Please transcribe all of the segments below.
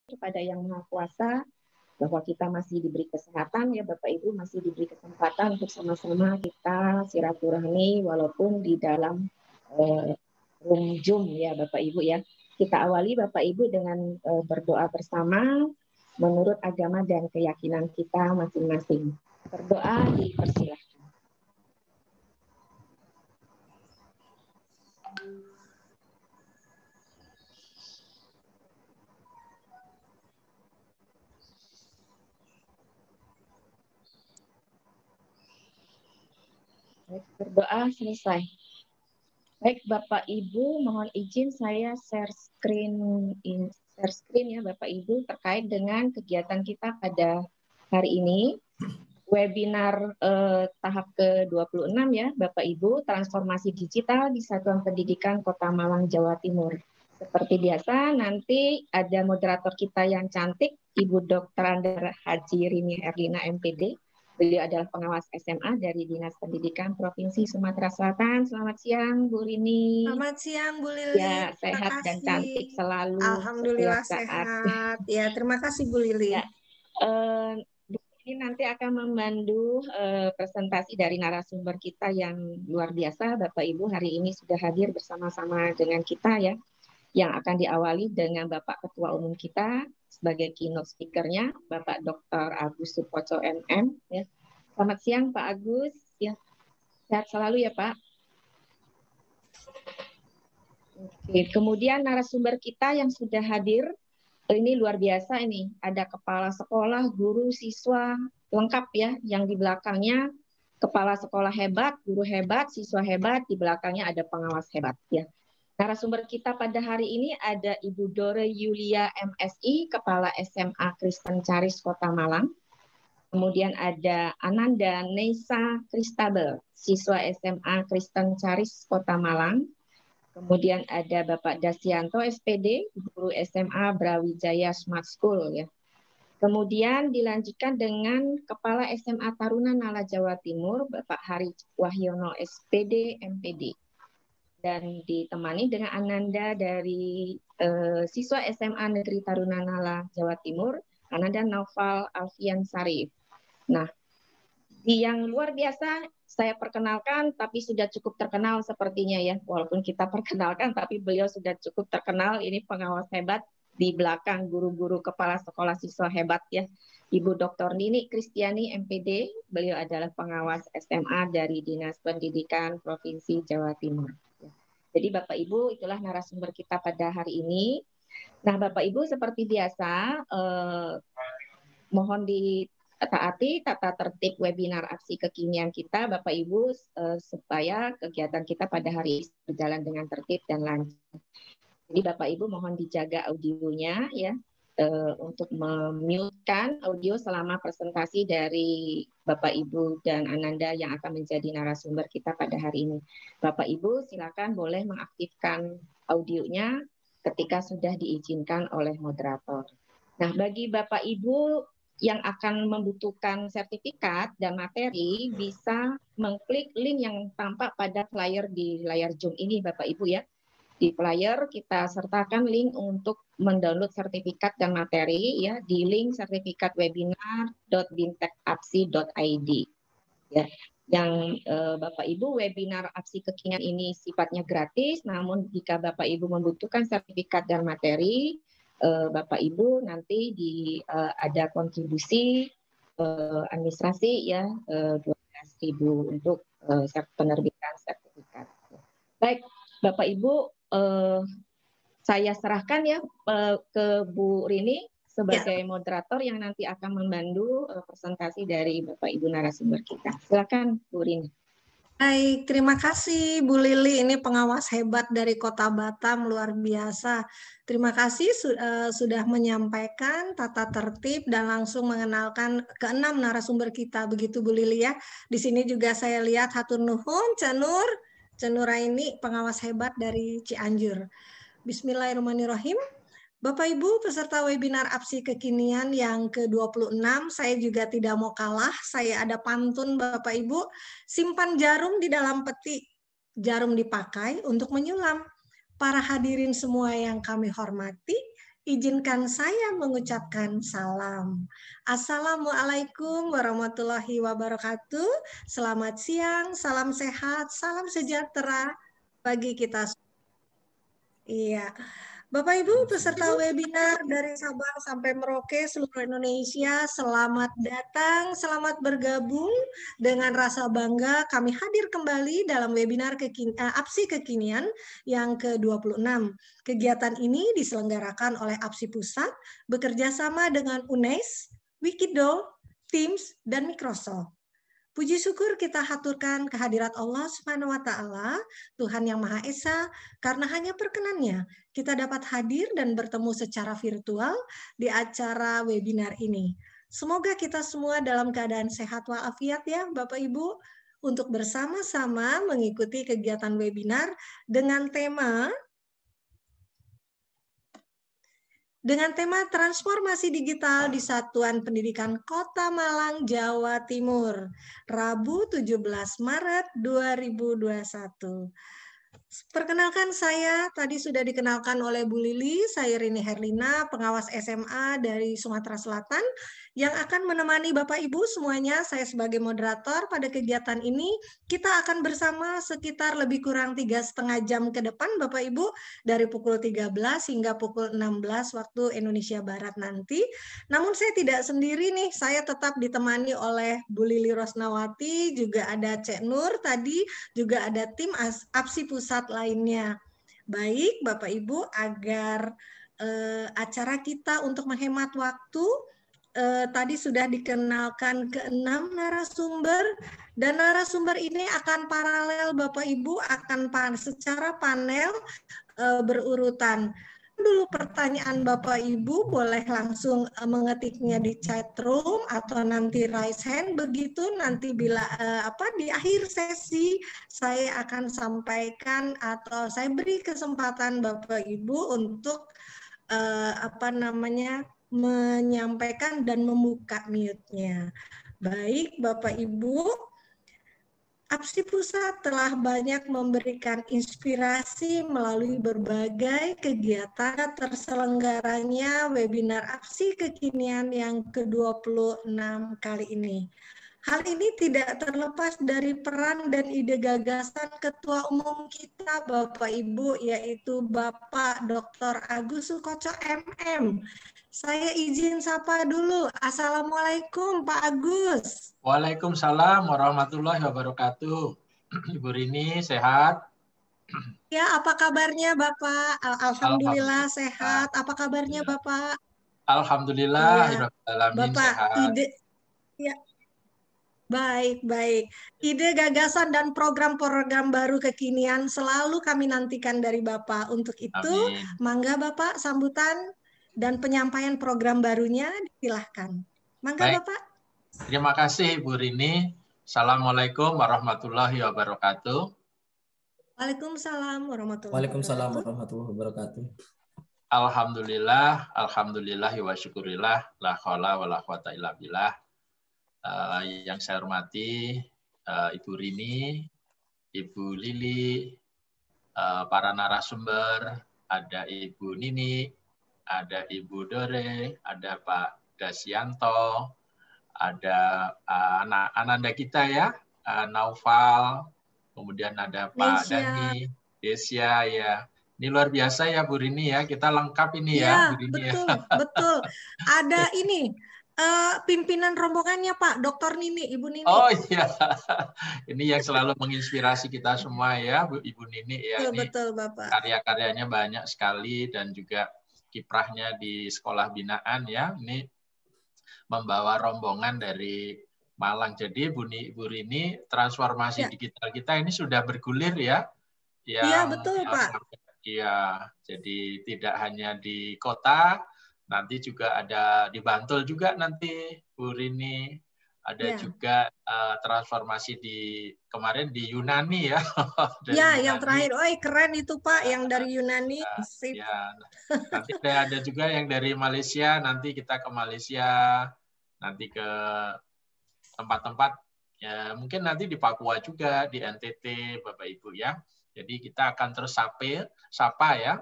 kepada Yang Maha Kuasa bahwa kita masih diberi kesehatan ya Bapak Ibu, masih diberi kesempatan untuk sama-sama kita silaturahmi walaupun di dalam room Zoom ya Bapak Ibu ya. Kita awali Bapak Ibu dengan berdoa bersama menurut agama dan keyakinan kita masing-masing. Berdoa dipersilahkan. Baik, berdoa selesai. Baik Bapak Ibu, mohon izin saya share screen ya Bapak Ibu terkait dengan kegiatan kita pada hari ini. Webinar tahap ke-26 ya Bapak Ibu, transformasi digital di Satuan Pendidikan Kota Malang, Jawa Timur. Seperti biasa nanti ada moderator kita yang cantik, Ibu Dr. Andra Haji Rini Erlina MPD. Beliau adalah pengawas SMA dari Dinas Pendidikan Provinsi Sumatera Selatan. Selamat siang, Bu Rini. Selamat siang, Bu Lili. Ya, sehat dan cantik selalu. Alhamdulillah sehat. Ya, terima kasih, Bu Lili. Ya, ini nanti akan memandu presentasi dari narasumber kita yang luar biasa. Bapak Ibu hari ini sudah hadir bersama-sama dengan kita ya, yang akan diawali dengan Bapak Ketua Umum kita sebagai keynote speaker-nya, Bapak Dr. Agus Supoco MM. Ya. Selamat siang Pak Agus. Ya. Sehat selalu ya Pak. Oke. Kemudian narasumber kita yang sudah hadir, ini luar biasa ini. Ada kepala sekolah, guru, siswa, lengkap ya. Yang di belakangnya kepala sekolah hebat, guru hebat, siswa hebat, di belakangnya ada pengawas hebat ya. Narasumber kita pada hari ini ada Ibu Dore Yulia MSI, Kepala SMA Kristen Charis Kota Malang. Kemudian ada Ananda Neisa Kristabel, siswa SMA Kristen Charis Kota Malang. Kemudian ada Bapak Dasyanto SPD, guru SMA Brawijaya Smart School ya. Kemudian dilanjutkan dengan Kepala SMA Taruna Nala Jawa Timur, Bapak Hari Wahyono SPD MPD. Dan ditemani dengan Ananda dari siswa SMA Negeri Taruna Nala Jawa Timur, Ananda Naufal Alfian Sarif. Nah, yang luar biasa saya perkenalkan, tapi sudah cukup terkenal sepertinya ya, walaupun kita perkenalkan, tapi beliau sudah cukup terkenal. Ini pengawas hebat di belakang guru-guru kepala sekolah siswa hebat ya, Ibu Dr. Nini Kristiani MPD. Beliau adalah pengawas SMA dari Dinas Pendidikan Provinsi Jawa Timur. Jadi Bapak Ibu, itulah narasumber kita pada hari ini. Nah Bapak Ibu seperti biasa, mohon ditaati tata tertib webinar aksi kekinian kita Bapak Ibu, supaya kegiatan kita pada hari ini berjalan dengan tertib dan lancar. Jadi Bapak Ibu mohon dijaga audionya ya, untuk memute-kan audio selama presentasi dari Bapak Ibu dan Ananda yang akan menjadi narasumber kita pada hari ini. Bapak Ibu silakan boleh mengaktifkan audionya ketika sudah diizinkan oleh moderator. Nah, bagi Bapak Ibu yang akan membutuhkan sertifikat dan materi bisa mengklik link yang tampak pada flyer di layar Zoom ini Bapak Ibu ya. Di flyer kita sertakan link untuk mendownload sertifikat dan materi ya di link sertifikat.webinar.bintekapsi.id ya. Yang Bapak Ibu, webinar aksi kekinian ini sifatnya gratis, namun jika Bapak Ibu membutuhkan sertifikat dan materi, Bapak Ibu nanti ada kontribusi administrasi ya 12.000 untuk penerbitan sertifikat. Baik, Bapak Ibu, saya serahkan ya ke Bu Rini sebagai moderator yang nanti akan membantu presentasi dari Bapak Ibu narasumber kita. Silakan Bu Rini. Baik, terima kasih Bu Lili. Ini pengawas hebat dari Kota Batam, luar biasa. Terima kasih sudah menyampaikan tata tertib dan langsung mengenalkan ke-6 narasumber kita. Begitu Bu Lili ya. Di sini juga saya lihat hatur nuhun, Cenur Raini, pengawas hebat dari Cianjur. Bismillahirrahmanirrahim. Bapak Ibu peserta webinar APSI Kekinian yang ke-26, saya juga tidak mau kalah. Saya ada pantun Bapak Ibu, simpan jarum di dalam peti, jarum dipakai untuk menyulam. Para hadirin semua yang kami hormati, izinkan saya mengucapkan salam. Assalamualaikum warahmatullahi wabarakatuh. Selamat siang, salam sehat, salam sejahtera bagi kita. Iya. Bapak Ibu peserta webinar dari Sabang sampai Merauke seluruh Indonesia, selamat datang, selamat bergabung. Dengan rasa bangga kami hadir kembali dalam webinar APSI Kekinian yang ke-26. Kegiatan ini diselenggarakan oleh APSI Pusat bekerja sama dengan UNES, Wikido, Teams, dan Microsoft. Puji syukur kita haturkan kehadirat Allah Subhanahu wa taala, Tuhan yang Maha Esa, karena hanya perkenannya kita dapat hadir dan bertemu secara virtual di acara webinar ini. Semoga kita semua dalam keadaan sehat walafiat ya Bapak Ibu, untuk bersama-sama mengikuti kegiatan webinar dengan tema transformasi digital di Satuan Pendidikan Kota Malang, Jawa Timur, Rabu 17 Maret 2021. Perkenalkan saya, tadi sudah dikenalkan oleh Bu Lili, saya Rini Herlina, pengawas SMA dari Sumatera Selatan, yang akan menemani Bapak Ibu semuanya, saya sebagai moderator pada kegiatan ini. Kita akan bersama sekitar lebih kurang 3,5 jam ke depan Bapak Ibu, dari pukul 13 hingga pukul 16 waktu Indonesia Barat nanti. Namun saya tidak sendiri nih, saya tetap ditemani oleh Bu Lili Rosnawati, juga ada Cek Nur tadi, juga ada tim APSI Pusat lainnya. Baik Bapak Ibu, agar acara kita untuk menghemat waktu, tadi sudah dikenalkan ke-6 narasumber, dan narasumber ini akan paralel Bapak Ibu, akan secara panel berurutan. Dulu pertanyaan Bapak Ibu boleh langsung mengetiknya di chat room atau nanti raise hand, begitu nanti bila di akhir sesi saya akan sampaikan atau saya beri kesempatan Bapak Ibu untuk menyampaikan dan membuka mute-nya. Baik Bapak Ibu, APSI Pusat telah banyak memberikan inspirasi melalui berbagai kegiatan terselenggaranya webinar APSI Kekinian yang ke-26 kali ini. Hal ini tidak terlepas dari peran dan ide gagasan Ketua Umum kita Bapak Ibu, yaitu Bapak Dr. Agus Sukoco MM. Saya izin sapa dulu. Assalamualaikum Pak Agus. Waalaikumsalam warahmatullahi wabarakatuh. Ibu Rini sehat? Ya, apa kabarnya Bapak? Alhamdulillah sehat. Apa kabarnya Bapak? Alhamdulillah, ya. Bapak, sehat. Baik. Ide, gagasan, dan program-program baru kekinian selalu kami nantikan dari Bapak. Untuk itu, mangga Bapak sambutan dan penyampaian program barunya silahkan. Mangga baik. Bapak. Terima kasih Ibu Rini. Assalamualaikum warahmatullahi wabarakatuh. Waalaikumsalam warahmatullahi wabarakatuh. Alhamdulillah wa syukurillah, la haula wa la quwata illa billah. Yang saya hormati Ibu Rini, Ibu Lili, para narasumber, ada Ibu Nini, ada Ibu Dore, ada Pak Dasyanto, ada anak Ananda kita ya, Naufal, kemudian ada Pak Dani, Desya ya. Ini luar biasa ya Bu Rini ya, kita lengkap ini ya Bu Rini. Betul, ya. Betul. Ada ini pimpinan rombongannya Pak, Dr. Nini, Ibu Nini. Oh iya, ini yang selalu menginspirasi kita semua ya, Ibu Nini ya. Betul, Bapak. Karya-karyanya banyak sekali dan juga kiprahnya di sekolah binaan ya. Ini membawa rombongan dari Malang. Jadi Ibu Rini, transformasi digital kita ini sudah bergulir ya. Iya, betul Pak. Iya, jadi tidak hanya di kota, nanti juga ada di Bantul juga nanti Bu Rini, ada juga transformasi kemarin di Yunani ya. Iya, yang terakhir, keren itu Pak, yang dari Yunani. Ya, nanti ada juga yang dari Malaysia, nanti kita ke Malaysia, nanti ke tempat-tempat, ya mungkin nanti di Papua juga, di NTT, Bapak Ibu ya. Jadi kita akan terus sapa ya.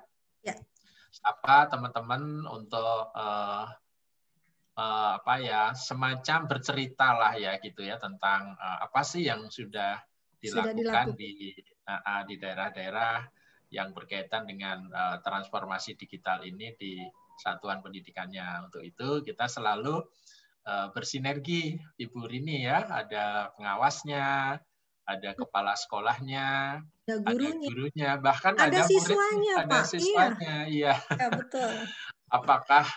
apa teman-teman untuk apa ya, semacam bercerita lah ya gitu ya tentang apa sih yang sudah dilakukan di daerah-daerah yang berkaitan dengan transformasi digital ini di satuan pendidikannya. Untuk itu kita selalu bersinergi, Ibu Rini ya, ada pengawasnya, ada kepala sekolahnya, ada gurunya, bahkan ada siswanya, murid, ada siswanya, iya. Ya, betul. Apakah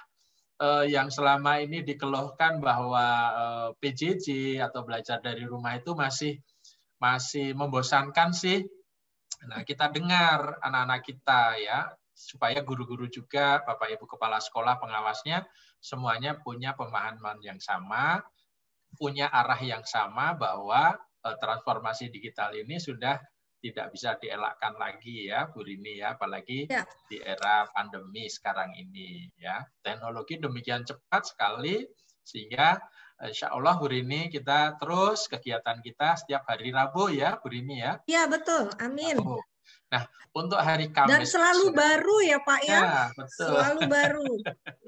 yang selama ini dikeluhkan bahwa PJJ atau belajar dari rumah itu masih membosankan sih? Nah, kita dengar anak-anak kita ya, supaya guru-guru juga, Bapak Ibu Kepala Sekolah, pengawasnya, semuanya punya pemahaman yang sama, punya arah yang sama bahwa transformasi digital ini sudah tidak bisa dielakkan lagi ya, Bu Rini ya, apalagi di era pandemi sekarang ini ya. Teknologi demikian cepat sekali sehingga insya Allah Bu Rini kita terus kegiatan kita setiap hari Rabu ya, Bu Rini ya. Iya betul, amin. Rabu. Nah, untuk hari Kamis dan selalu besok, baru ya Pak ya. Ya, betul. Selalu baru.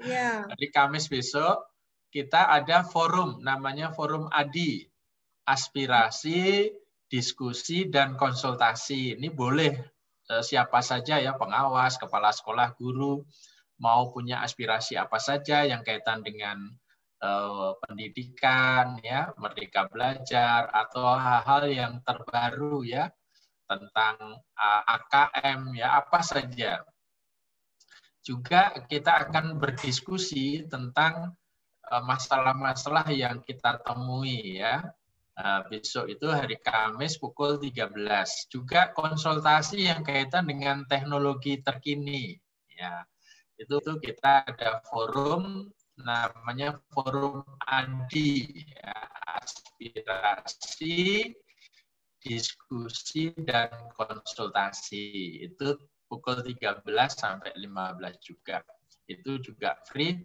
Ya. Hari Kamis besok kita ada forum namanya Forum ADI, aspirasi, diskusi dan konsultasi. Ini boleh siapa saja ya, pengawas, kepala sekolah, guru, mau punya aspirasi apa saja yang kaitan dengan pendidikan ya, Merdeka Belajar atau hal-hal yang terbaru ya tentang AKM ya, apa saja. Juga kita akan berdiskusi tentang masalah-masalah yang kita temui ya. Besok itu hari Kamis pukul 13. Juga konsultasi yang kaitan dengan teknologi terkini. Ya, itu kita ada forum namanya Forum ADI, ya, aspirasi, diskusi dan konsultasi. Itu pukul 13 sampai 15 juga. Itu juga free.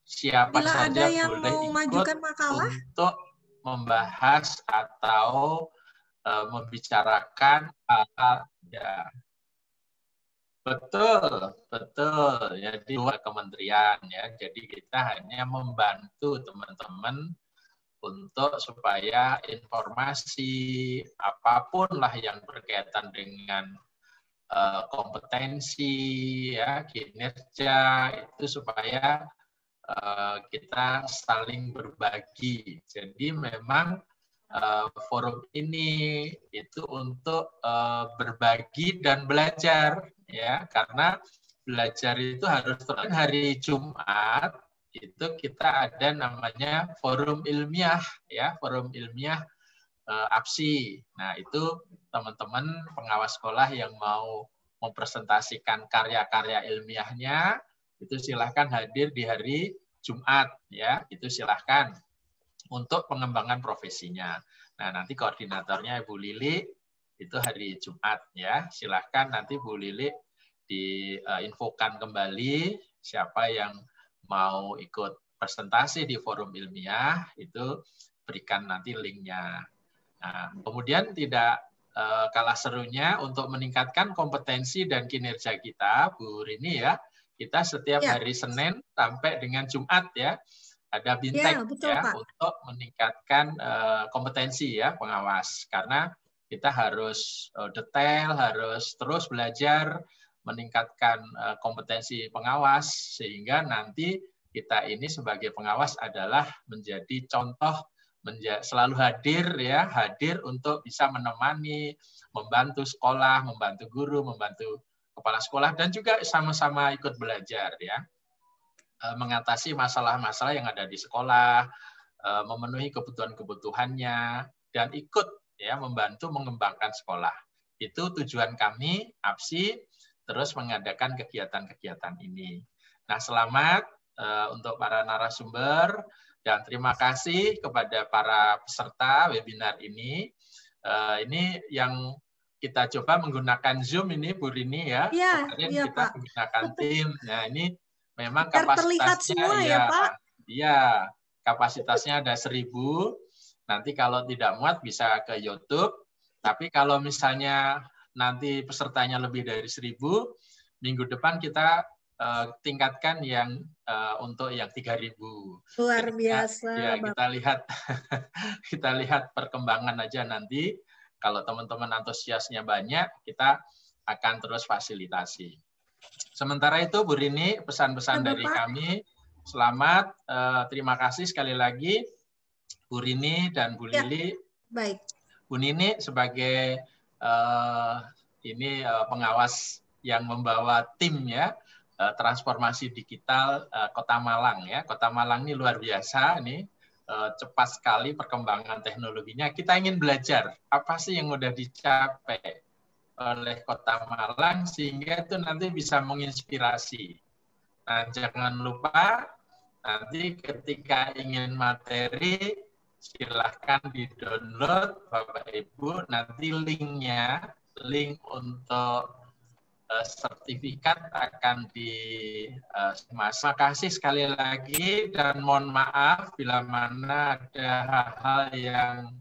Siapa Bila saja ada yang boleh mau ikut makalah untuk membahas atau membicarakan hal-hal ya. Betul. Jadi dua kementerian ya. Jadi kita hanya membantu teman-teman untuk supaya informasi apapun lah yang berkaitan dengan kompetensi ya, kinerja itu supaya kita saling berbagi. Jadi memang forum ini itu untuk berbagi dan belajar ya, karena belajar itu harus terus. Hari Jumat itu kita ada namanya forum ilmiah ya, forum ilmiah APSI. Nah, itu teman-teman pengawas sekolah yang mau mempresentasikan karya-karya ilmiahnya itu silahkan hadir di hari Jumat ya, itu silahkan untuk pengembangan profesinya. Nah, nanti koordinatornya Ibu Lili itu hari Jumat ya, silahkan nanti Bu Lili diinfokan kembali siapa yang mau ikut presentasi di forum ilmiah, itu berikan nanti linknya. Nah, kemudian tidak kalah serunya untuk meningkatkan kompetensi dan kinerja kita, Bu Rini ya, kita setiap hari Senin sampai dengan Jumat ya, ada bintek ya, untuk meningkatkan kompetensi ya pengawas. Karena kita harus detail, harus terus belajar, meningkatkan kompetensi pengawas, sehingga nanti kita ini sebagai pengawas adalah menjadi contoh, selalu hadir ya, hadir untuk bisa menemani, membantu sekolah, membantu guru, membantu kepala sekolah, dan juga sama-sama ikut belajar ya, mengatasi masalah-masalah yang ada di sekolah, memenuhi kebutuhan-kebutuhannya, dan ikut ya membantu mengembangkan sekolah. Itu tujuan kami APSI terus mengadakan kegiatan-kegiatan ini. Nah, selamat untuk para narasumber dan terima kasih kepada para peserta webinar ini. Ini yang kita coba menggunakan Zoom ini, Bu Rini ya. Kemarin kita Pak menggunakan tim. Nah, ini memang kapasitasnya ya, Pak. Iya, kapasitasnya ada 1000. Nanti kalau tidak muat bisa ke YouTube. Tapi kalau misalnya nanti pesertanya lebih dari 1000, minggu depan kita tingkatkan yang untuk yang 3.000. Luar biasa. Ya, kita lihat perkembangan aja nanti. Kalau teman-teman antusiasnya banyak, kita akan terus fasilitasi. Sementara itu, Bu Rini, pesan-pesan dari kami. Selamat, terima kasih sekali lagi, Bu Rini dan Bu Lili. Baik. Bu Nini sebagai pengawas yang membawa tim ya, transformasi digital Kota Malang ya. Kota Malang ini luar biasa nih. Cepat sekali perkembangan teknologinya. Kita ingin belajar apa sih yang udah dicapai oleh Kota Malang sehingga itu nanti bisa menginspirasi. Nah, jangan lupa nanti ketika ingin materi silahkan di-download Bapak Ibu, nanti link untuk sertifikat akan terima kasih sekali lagi dan mohon maaf bila mana ada hal-hal yang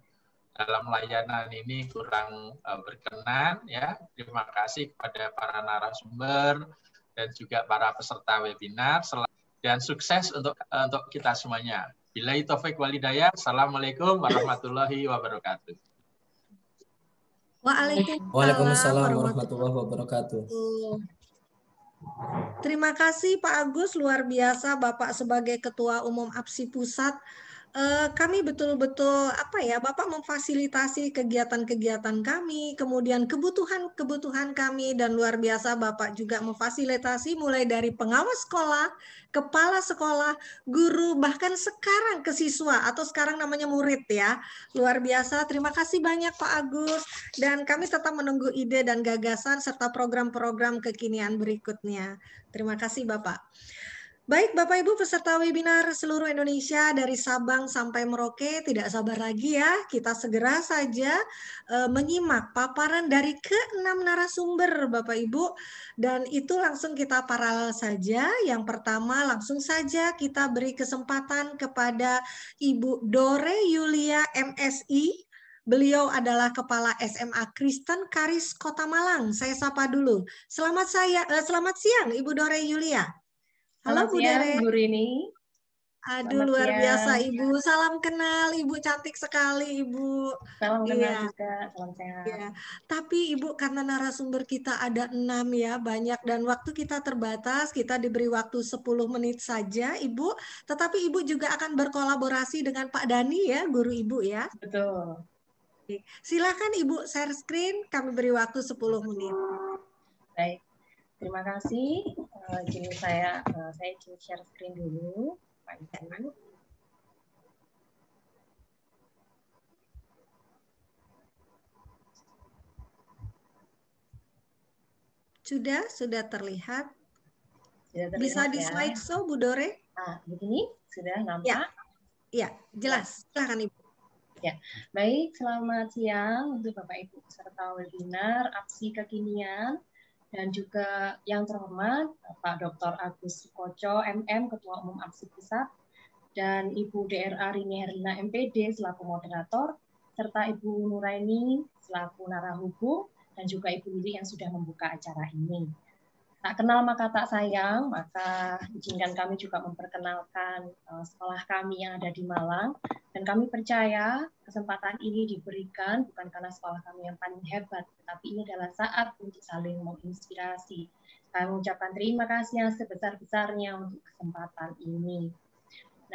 dalam layanan ini kurang berkenan ya. Terima kasih kepada para narasumber dan juga para peserta webinar dan sukses untuk kita semuanya. Billahi taufik wal hidayah. Assalamualaikum warahmatullahi wabarakatuh. Waalaikumsalam warahmatullahi wabarakatuh. Terima kasih Pak Agus, luar biasa Bapak sebagai Ketua Umum APSI Pusat. Kami betul-betul Bapak memfasilitasi kegiatan-kegiatan kami, kemudian kebutuhan kami, dan luar biasa Bapak juga memfasilitasi mulai dari pengawas sekolah, kepala sekolah, guru, bahkan sekarang ke siswa atau sekarang namanya murid ya. Luar biasa, terima kasih banyak Pak Agus, dan kami tetap menunggu ide dan gagasan serta program-program kekinian berikutnya. Terima kasih Bapak. Baik Bapak Ibu peserta webinar seluruh Indonesia dari Sabang sampai Merauke, tidak sabar lagi ya, kita segera saja menyimak paparan dari ke-6 narasumber Bapak Ibu, dan itu langsung kita paralel saja. Yang pertama langsung saja kita beri kesempatan kepada Ibu Dore Yulia MSI. Beliau adalah Kepala SMA Kristen Karis Kota Malang. Saya sapa dulu. Selamat siang Ibu Dore Yulia. Halo Bu Dere. Bu Rini. Aduh, luar biasa Ibu. Salam kenal, Ibu cantik sekali Ibu. Salam kenal juga, salam sehat. Ya. Tapi Ibu, karena narasumber kita ada 6 ya, banyak, dan waktu kita terbatas, kita diberi waktu 10 menit saja Ibu. Tetapi Ibu juga akan berkolaborasi dengan Pak Dani ya, guru Ibu ya. Betul. Silakan Ibu share screen, kami beri waktu 10 menit. Baik. Terima kasih. Jadi saya izin share screen dulu, Pak Ibu. Sudah terlihat. Bisa di slideshow Bu Dore? Begini sudah nampak? Ya, jelas. Silakan Ibu. Ya, baik. Selamat siang untuk Bapak Ibu peserta webinar APSI Kekinian. Dan juga yang terhormat Pak Dr. Agus Sukoco, MM, Ketua Umum APSI Pusat, dan Ibu DRA Rini Herlina, MPD, selaku moderator, serta Ibu Nuraini, selaku narahubung, dan juga Ibu Lili yang sudah membuka acara ini. Tak kenal maka tak sayang, maka izinkan kami juga memperkenalkan sekolah kami yang ada di Malang, dan kami percaya kesempatan ini diberikan bukan karena sekolah kami yang paling hebat, tetapi ini adalah saat untuk saling menginspirasi. Kami mengucapkan terima kasih yang sebesar-besarnya untuk kesempatan ini.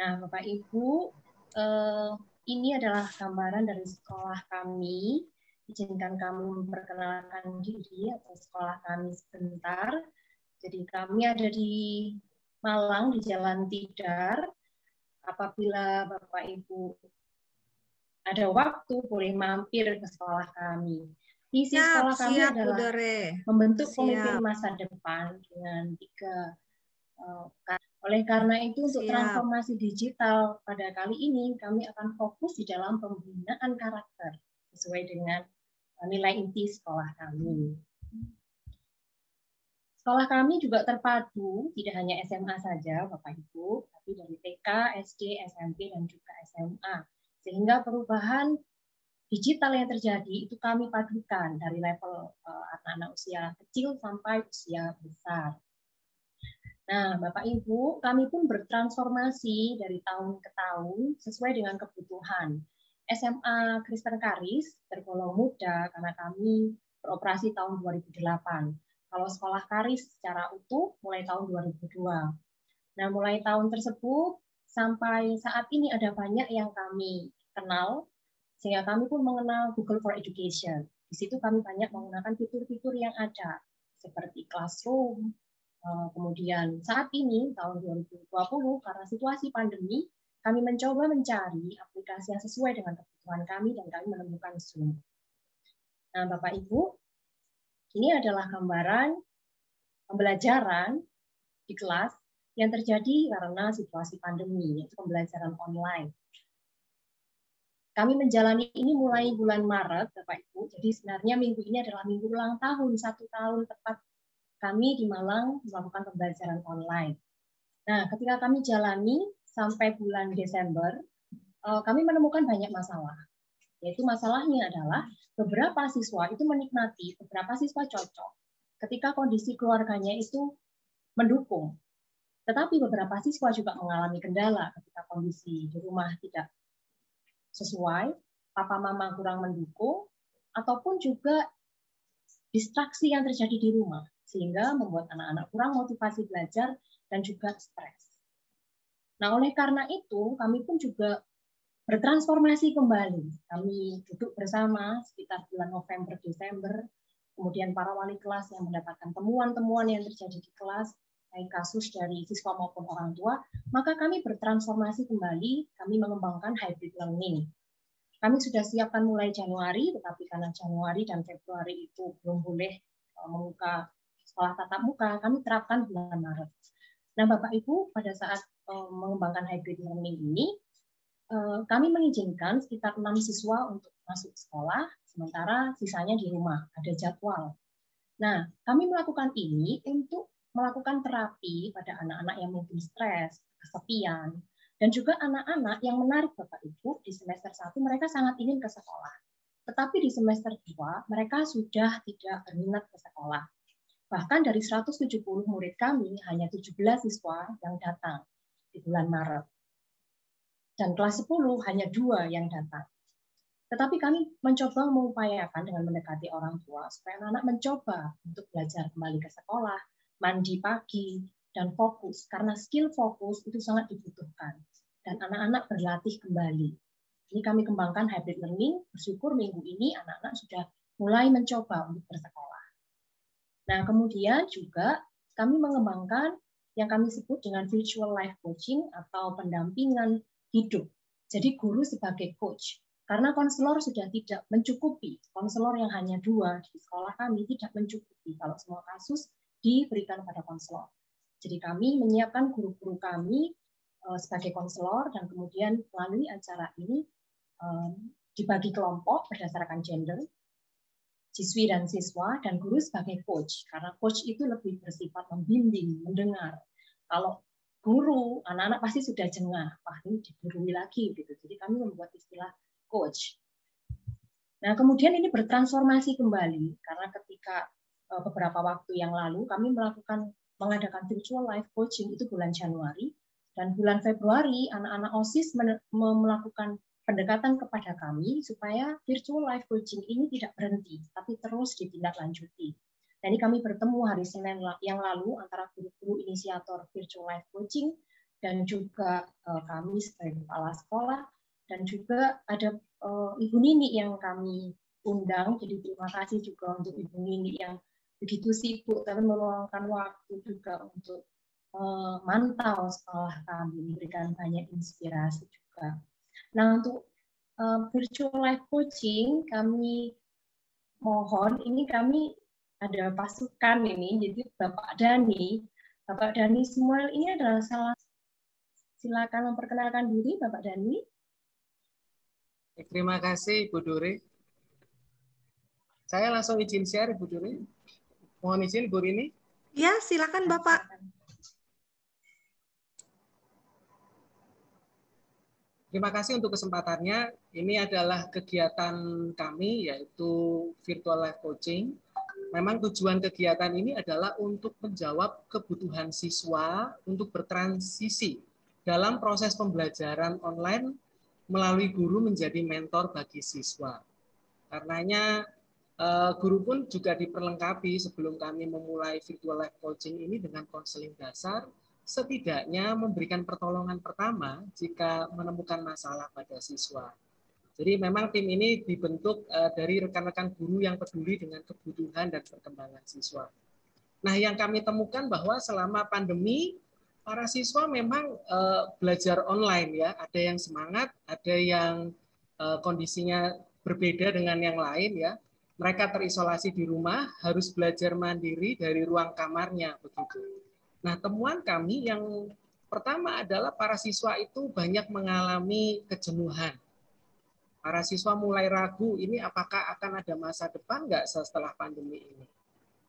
Nah, Bapak Ibu, ini adalah gambaran dari sekolah kami. Izinkan kami memperkenalkan diri atau sekolah kami sebentar. Jadi kami ada di Malang, di Jalan Tidar. Apabila Bapak Ibu ada waktu, boleh mampir ke sekolah kami. Visi sekolah kami adalah membentuk pemimpin masa depan dengan 3. Oleh karena itu, untuk transformasi digital pada kali ini, kami akan fokus di dalam pembinaan karakter sesuai dengan nilai inti sekolah kami. Sekolah kami juga terpadu, tidak hanya SMA saja, Bapak Ibu, tapi dari TK, SD, SMP, dan juga SMA. Sehingga perubahan digital yang terjadi itu kami padukan dari level anak-anak usia kecil sampai usia besar. Nah, Bapak Ibu, kami pun bertransformasi dari tahun ke tahun sesuai dengan kebutuhan. SMA Kristen Karis tergolong muda karena kami beroperasi tahun 2008. Kalau sekolah Karis secara utuh mulai tahun 2002. Nah, mulai tahun tersebut sampai saat ini ada banyak yang kami kenal, sehingga kami pun mengenal Google for Education. Di situ kami banyak menggunakan fitur-fitur yang ada, seperti Classroom. Kemudian saat ini, tahun 2020, karena situasi pandemi, kami mencoba mencari aplikasi yang sesuai dengan kebutuhan kami dan kami menemukan Zoom. Nah, Bapak Ibu, ini adalah gambaran pembelajaran di kelas yang terjadi karena situasi pandemi, yaitu pembelajaran online. Kami menjalani ini mulai bulan Maret, Bapak Ibu. Jadi sebenarnya minggu ini adalah minggu ulang tahun, 1 tahun tepat kami di Malang melakukan pembelajaran online. Nah, ketika kami jalani sampai bulan Desember, kami menemukan banyak masalah. Yaitu masalahnya adalah beberapa siswa itu menikmati, beberapa siswa cocok ketika kondisi keluarganya itu mendukung. Tetapi beberapa siswa juga mengalami kendala ketika kondisi di rumah tidak sesuai, papa mama kurang mendukung, ataupun juga distraksi yang terjadi di rumah, sehingga membuat anak-anak kurang motivasi belajar dan juga stres. Nah, oleh karena itu, kami pun juga bertransformasi kembali. Kami duduk bersama sekitar bulan November, Desember, kemudian para wali kelas yang mendapatkan temuan-temuan yang terjadi di kelas, baik kasus dari siswa maupun orang tua, maka kami bertransformasi kembali, kami mengembangkan hybrid learning. Kami sudah siapkan mulai Januari, tetapi karena Januari dan Februari itu belum boleh membuka sekolah tatap muka, kami terapkan bulan Maret. Nah, Bapak Ibu, pada saat mengembangkan hybrid learning ini, kami mengizinkan sekitar 6 siswa untuk masuk sekolah, sementara sisanya di rumah, ada jadwal. Nah, kami melakukan ini untuk melakukan terapi pada anak-anak yang mungkin stres, kesepian, dan juga anak-anak yang menarik Bapak Ibu di semester 1 mereka sangat ingin ke sekolah. Tetapi di semester 2 mereka sudah tidak berminat ke sekolah. Bahkan dari 170 murid kami hanya 17 siswa yang datang di bulan Maret. Dan kelas 10 hanya 2 yang datang. Tetapi kami mencoba mengupayakan dengan mendekati orang tua supaya anak-anak mencoba untuk belajar kembali ke sekolah, mandi pagi, dan fokus. Karena skill fokus itu sangat dibutuhkan. Dan anak-anak berlatih kembali. Ini kami kembangkan hybrid learning, bersyukur minggu ini anak-anak sudah mulai mencoba untuk bersekolah. Nah, kemudian juga kami mengembangkan yang kami sebut dengan virtual life coaching atau pendampingan hidup. Jadi guru sebagai coach. Karena konselor sudah tidak mencukupi. Konselor yang hanya 2 di sekolah kami tidak mencukupi kalau semua kasus diberikan pada konselor. Jadi kami menyiapkan guru-guru kami sebagai konselor dan kemudian melalui acara ini dibagi kelompok berdasarkan gender, siswi dan siswa, dan guru sebagai coach. Karena coach itu lebih bersifat membimbing, mendengar. Kalau guru, anak-anak pasti sudah jengah. Wah, ini digurui lagi. Gitu. Jadi kami membuat istilah coach. Nah, kemudian ini bertransformasi kembali. Karena ketika beberapa waktu yang lalu, kami mengadakan virtual life coaching itu bulan Januari. Dan bulan Februari, anak-anak OSIS melakukan pendekatan kepada kami supaya virtual life coaching ini tidak berhenti, tapi terus ditindaklanjuti. Nah, ini kami bertemu hari Senin yang lalu antara guru-guru inisiator virtual life coaching dan juga kami sebagai kepala sekolah dan juga ada Ibu Nini yang kami undang. Jadi terima kasih juga untuk Ibu Nini yang begitu sibuk tapi meluangkan waktu juga untuk mantau sekolah kami, memberikan banyak inspirasi juga. Nah, untuk virtual life coaching kami mohon, ini kami ada pasukan ini, jadi Bapak Dani Samuel ini adalah salah. Silakan memperkenalkan diri, Bapak Dani. Terima kasih, Ibu Duri. Saya langsung izin share, Ibu Duri. Mohon izin, Bu Rini. Ya, silakan Bapak. Terima kasih untuk kesempatannya. Ini adalah kegiatan kami, yaitu virtual life coaching. memang tujuan kegiatan ini adalah untuk menjawab kebutuhan siswa untuk bertransisi dalam proses pembelajaran online melalui guru menjadi mentor bagi siswa. Karenanya guru pun juga diperlengkapi sebelum kami memulai virtual life coaching ini dengan konseling dasar, setidaknya memberikan pertolongan pertama jika menemukan masalah pada siswa. Jadi memang tim ini dibentuk dari rekan-rekan guru yang peduli dengan kebutuhan dan perkembangan siswa. Nah, yang kami temukan bahwa selama pandemi, para siswa memang belajar online ya. Ada yang semangat, ada yang kondisinya berbeda dengan yang lain ya. Mereka terisolasi di rumah, harus belajar mandiri dari ruang kamarnya begitu. Nah, temuan kami yang pertama adalah para siswa itu banyak mengalami kejenuhan. Para siswa mulai ragu, ini apakah akan ada masa depan nggak setelah pandemi ini.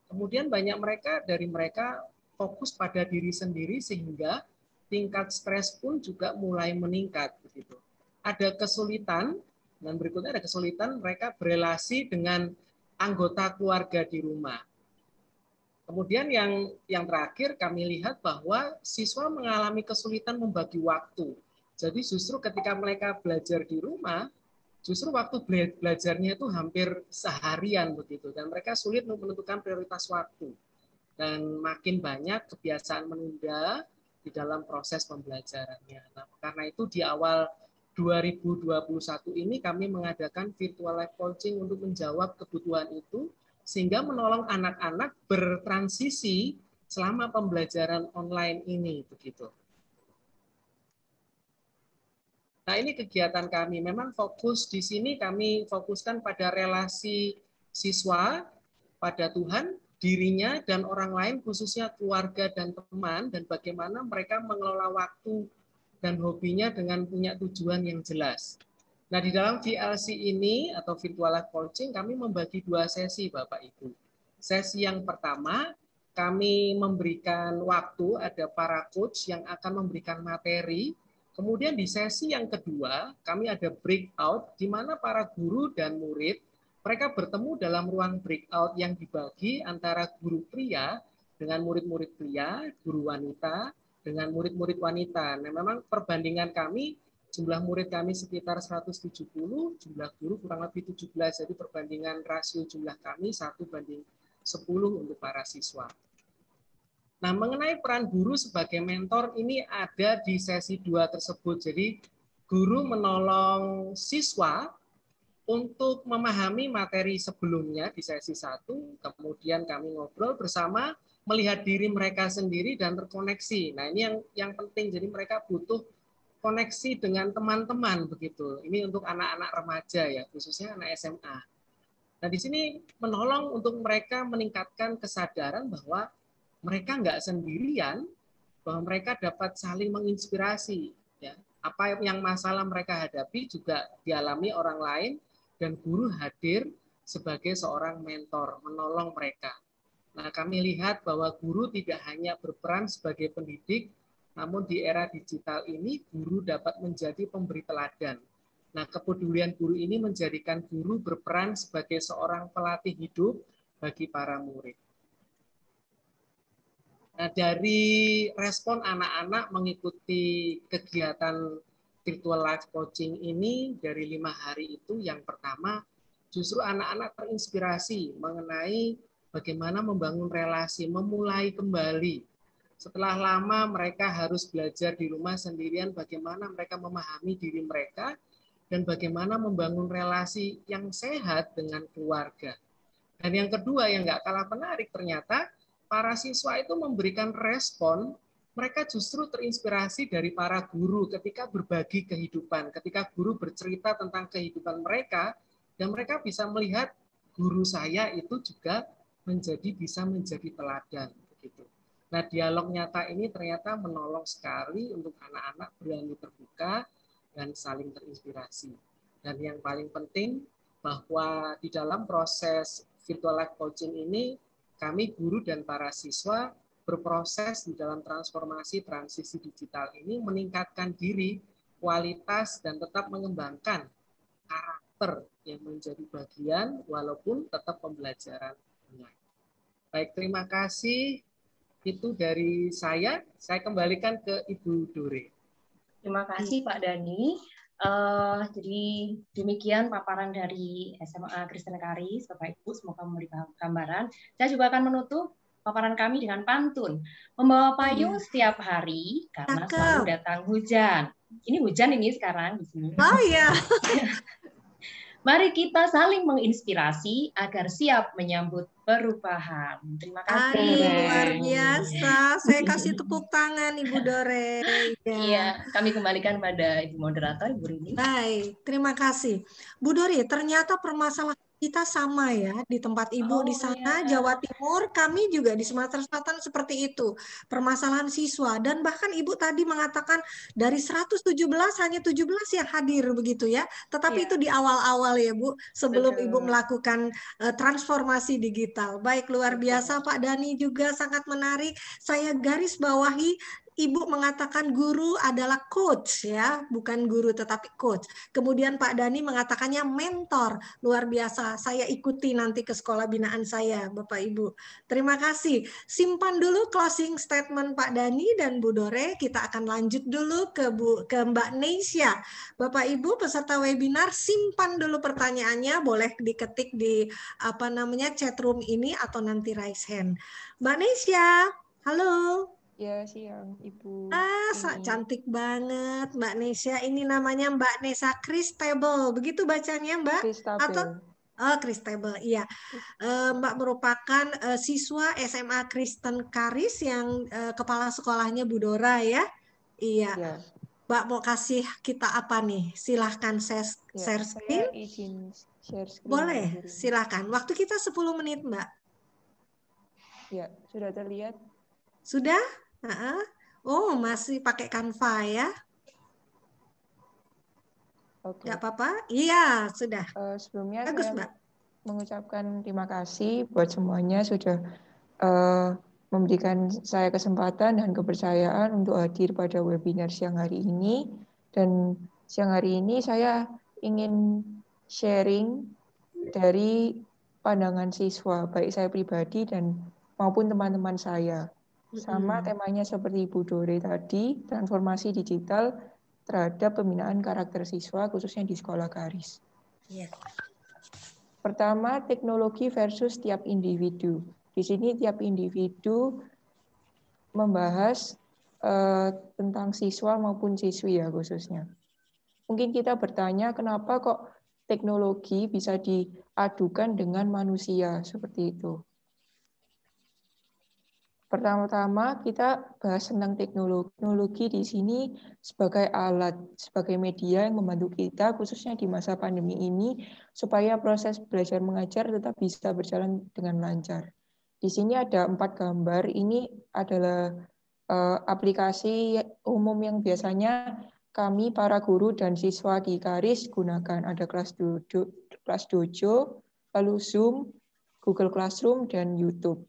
Kemudian banyak dari mereka fokus pada diri sendiri sehingga tingkat stres pun juga mulai meningkat begitu. Ada kesulitan, dan berikutnya ada kesulitan mereka berelasi dengan anggota keluarga di rumah. Kemudian yang terakhir kami lihat bahwa siswa mengalami kesulitan membagi waktu. Jadi justru ketika mereka belajar di rumah, justru waktu belajarnya itu hampir seharian begitu, dan mereka sulit menentukan prioritas waktu. Dan makin banyak kebiasaan menunda di dalam proses pembelajarannya. Nah, karena itu di awal 2021 ini kami mengadakan virtual life coaching untuk menjawab kebutuhan itu, sehingga menolong anak-anak bertransisi selama pembelajaran online ini begitu. Nah, ini kegiatan kami. Memang fokus di sini kami fokuskan pada relasi siswa pada Tuhan, dirinya dan orang lain, khususnya keluarga dan teman, dan bagaimana mereka mengelola waktu dan hobinya dengan punya tujuan yang jelas. Nah, di dalam VLC ini atau Virtual Life Coaching kami membagi 2 sesi Bapak Ibu. Sesi yang pertama kami memberikan waktu, ada para coach yang akan memberikan materi. Kemudian di sesi yang kedua kami ada breakout di mana para guru dan murid mereka bertemu dalam ruang breakout yang dibagi antara guru pria dengan murid-murid pria, guru wanita dengan murid-murid wanita. Nah, memang perbandingan kami, jumlah murid kami sekitar 170, jumlah guru kurang lebih 17. Jadi perbandingan rasio jumlah kami 1:10 untuk para siswa. Nah, mengenai peran guru sebagai mentor ini ada di sesi 2 tersebut. Jadi guru menolong siswa untuk memahami materi sebelumnya di sesi 1, kemudian kami ngobrol bersama, melihat diri mereka sendiri dan terkoneksi. Nah, ini yang penting, jadi mereka butuh koneksi dengan teman-teman begitu. Ini untuk anak-anak remaja ya, khususnya anak SMA. Nah, di sini menolong untuk mereka meningkatkan kesadaran bahwa mereka nggak sendirian, bahwa mereka dapat saling menginspirasi. Ya. Apa yang masalah mereka hadapi juga dialami orang lain, dan guru hadir sebagai seorang mentor, menolong mereka. Nah, kami lihat bahwa guru tidak hanya berperan sebagai pendidik, namun di era digital ini guru dapat menjadi pemberi teladan. Nah, kepedulian guru ini menjadikan guru berperan sebagai seorang pelatih hidup bagi para murid. Nah, dari respon anak-anak mengikuti kegiatan Virtual Life Coaching ini dari 5 hari itu, yang pertama justru anak-anak terinspirasi mengenai bagaimana membangun relasi, memulai kembali. Setelah lama mereka harus belajar di rumah sendirian, bagaimana mereka memahami diri mereka dan bagaimana membangun relasi yang sehat dengan keluarga. Dan yang kedua yang nggak kalah menarik, ternyata para siswa itu memberikan respon, mereka justru terinspirasi dari para guru ketika berbagi kehidupan, ketika guru bercerita tentang kehidupan mereka, dan mereka bisa melihat guru saya itu juga bisa menjadi teladan. Begitu. Nah, dialog nyata ini ternyata menolong sekali untuk anak-anak berani terbuka dan saling terinspirasi. Dan yang paling penting bahwa di dalam proses Virtual Life Coaching ini, kami guru dan para siswa berproses di dalam transformasi transisi digital ini, meningkatkan diri, kualitas, dan tetap mengembangkan karakter yang menjadi bagian walaupun tetap pembelajaran online. Baik, terima kasih. Itu dari saya. Saya kembalikan ke Ibu Dore. Terima kasih Pak Dani. Jadi demikian paparan dari SMA Kristen Karis, Bapak Ibu, semoga memberi gambaran. Saya juga akan menutup paparan kami dengan pantun. Membawa payung setiap hari karena selalu datang hujan. Ini hujan ini sekarang di sini. Oh iya. Mari kita saling menginspirasi agar siap menyambut perubahan. Terima kasih. Aduh, luar biasa. Saya kasih tepuk tangan Ibu Dore. Iya, kami kembalikan pada Ibu Moderator, Ibu Rini. Baik, terima kasih. Bu Dore, ternyata permasalahan kita sama ya di tempat Ibu di sana, Jawa Timur, kami juga di Sumatera Selatan seperti itu. Permasalahan siswa dan bahkan Ibu tadi mengatakan dari 117 hanya 17 yang hadir begitu ya. Tetapi itu di awal-awal ya Bu, sebelum Ibu melakukan transformasi digital. Baik, luar biasa Pak Dani juga sangat menarik. Saya garis bawahi Ibu mengatakan guru adalah coach ya, bukan guru tetapi coach. Kemudian Pak Dani mengatakannya mentor. Luar biasa. Saya ikuti nanti ke sekolah binaan saya, Bapak Ibu. Terima kasih. Simpan dulu closing statement Pak Dani dan Bu Dore. Kita akan lanjut dulu ke Mbak Neisha. Bapak Ibu peserta webinar, simpan dulu pertanyaannya, boleh diketik di chat room ini atau nanti raise hand. Mbak Neisha, halo. Ya, siang Ibu. Cantik banget Mbak Nesya. Ini namanya Mbak Nesa Christable. Begitu bacanya Mbak? Christabel. Atau Christable, iya. Mbak merupakan siswa SMA Kristen Karis yang kepala sekolahnya Bu Dora ya? Iya. Ya. Mbak mau kasih kita apa nih? Silahkan share screen. Saya izin share screen. Boleh, silahkan. Waktu kita 10 menit Mbak. Ya, sudah terlihat? Sudah? Oh, masih pakai Canva ya? Oke. Nggak apa-apa? Iya, sudah. Sebelumnya bagus, saya Mbak. mengucapkan terima kasih buat semuanya sudah memberikan saya kesempatan dan kepercayaan untuk hadir pada webinar siang hari ini. Dan siang hari ini saya ingin sharing dari pandangan siswa, baik saya pribadi dan maupun teman-teman saya. Sama temanya seperti Ibu Dore tadi, transformasi digital terhadap pembinaan karakter siswa khususnya di sekolah Karis. Yes. Pertama, teknologi versus tiap individu. Di sini tiap individu membahas tentang siswa maupun siswi ya khususnya. Mungkin kita bertanya kenapa kok teknologi bisa diadukan dengan manusia seperti itu. Pertama-tama kita bahas tentang teknologi. Teknologi di sini sebagai alat, sebagai media yang membantu kita, khususnya di masa pandemi ini, supaya proses belajar mengajar tetap bisa berjalan dengan lancar. Di sini ada 4 gambar. Ini adalah aplikasi umum yang biasanya kami para guru dan siswa di Karis gunakan. Ada Kelas Dojo, lalu Zoom, Google Classroom, dan YouTube.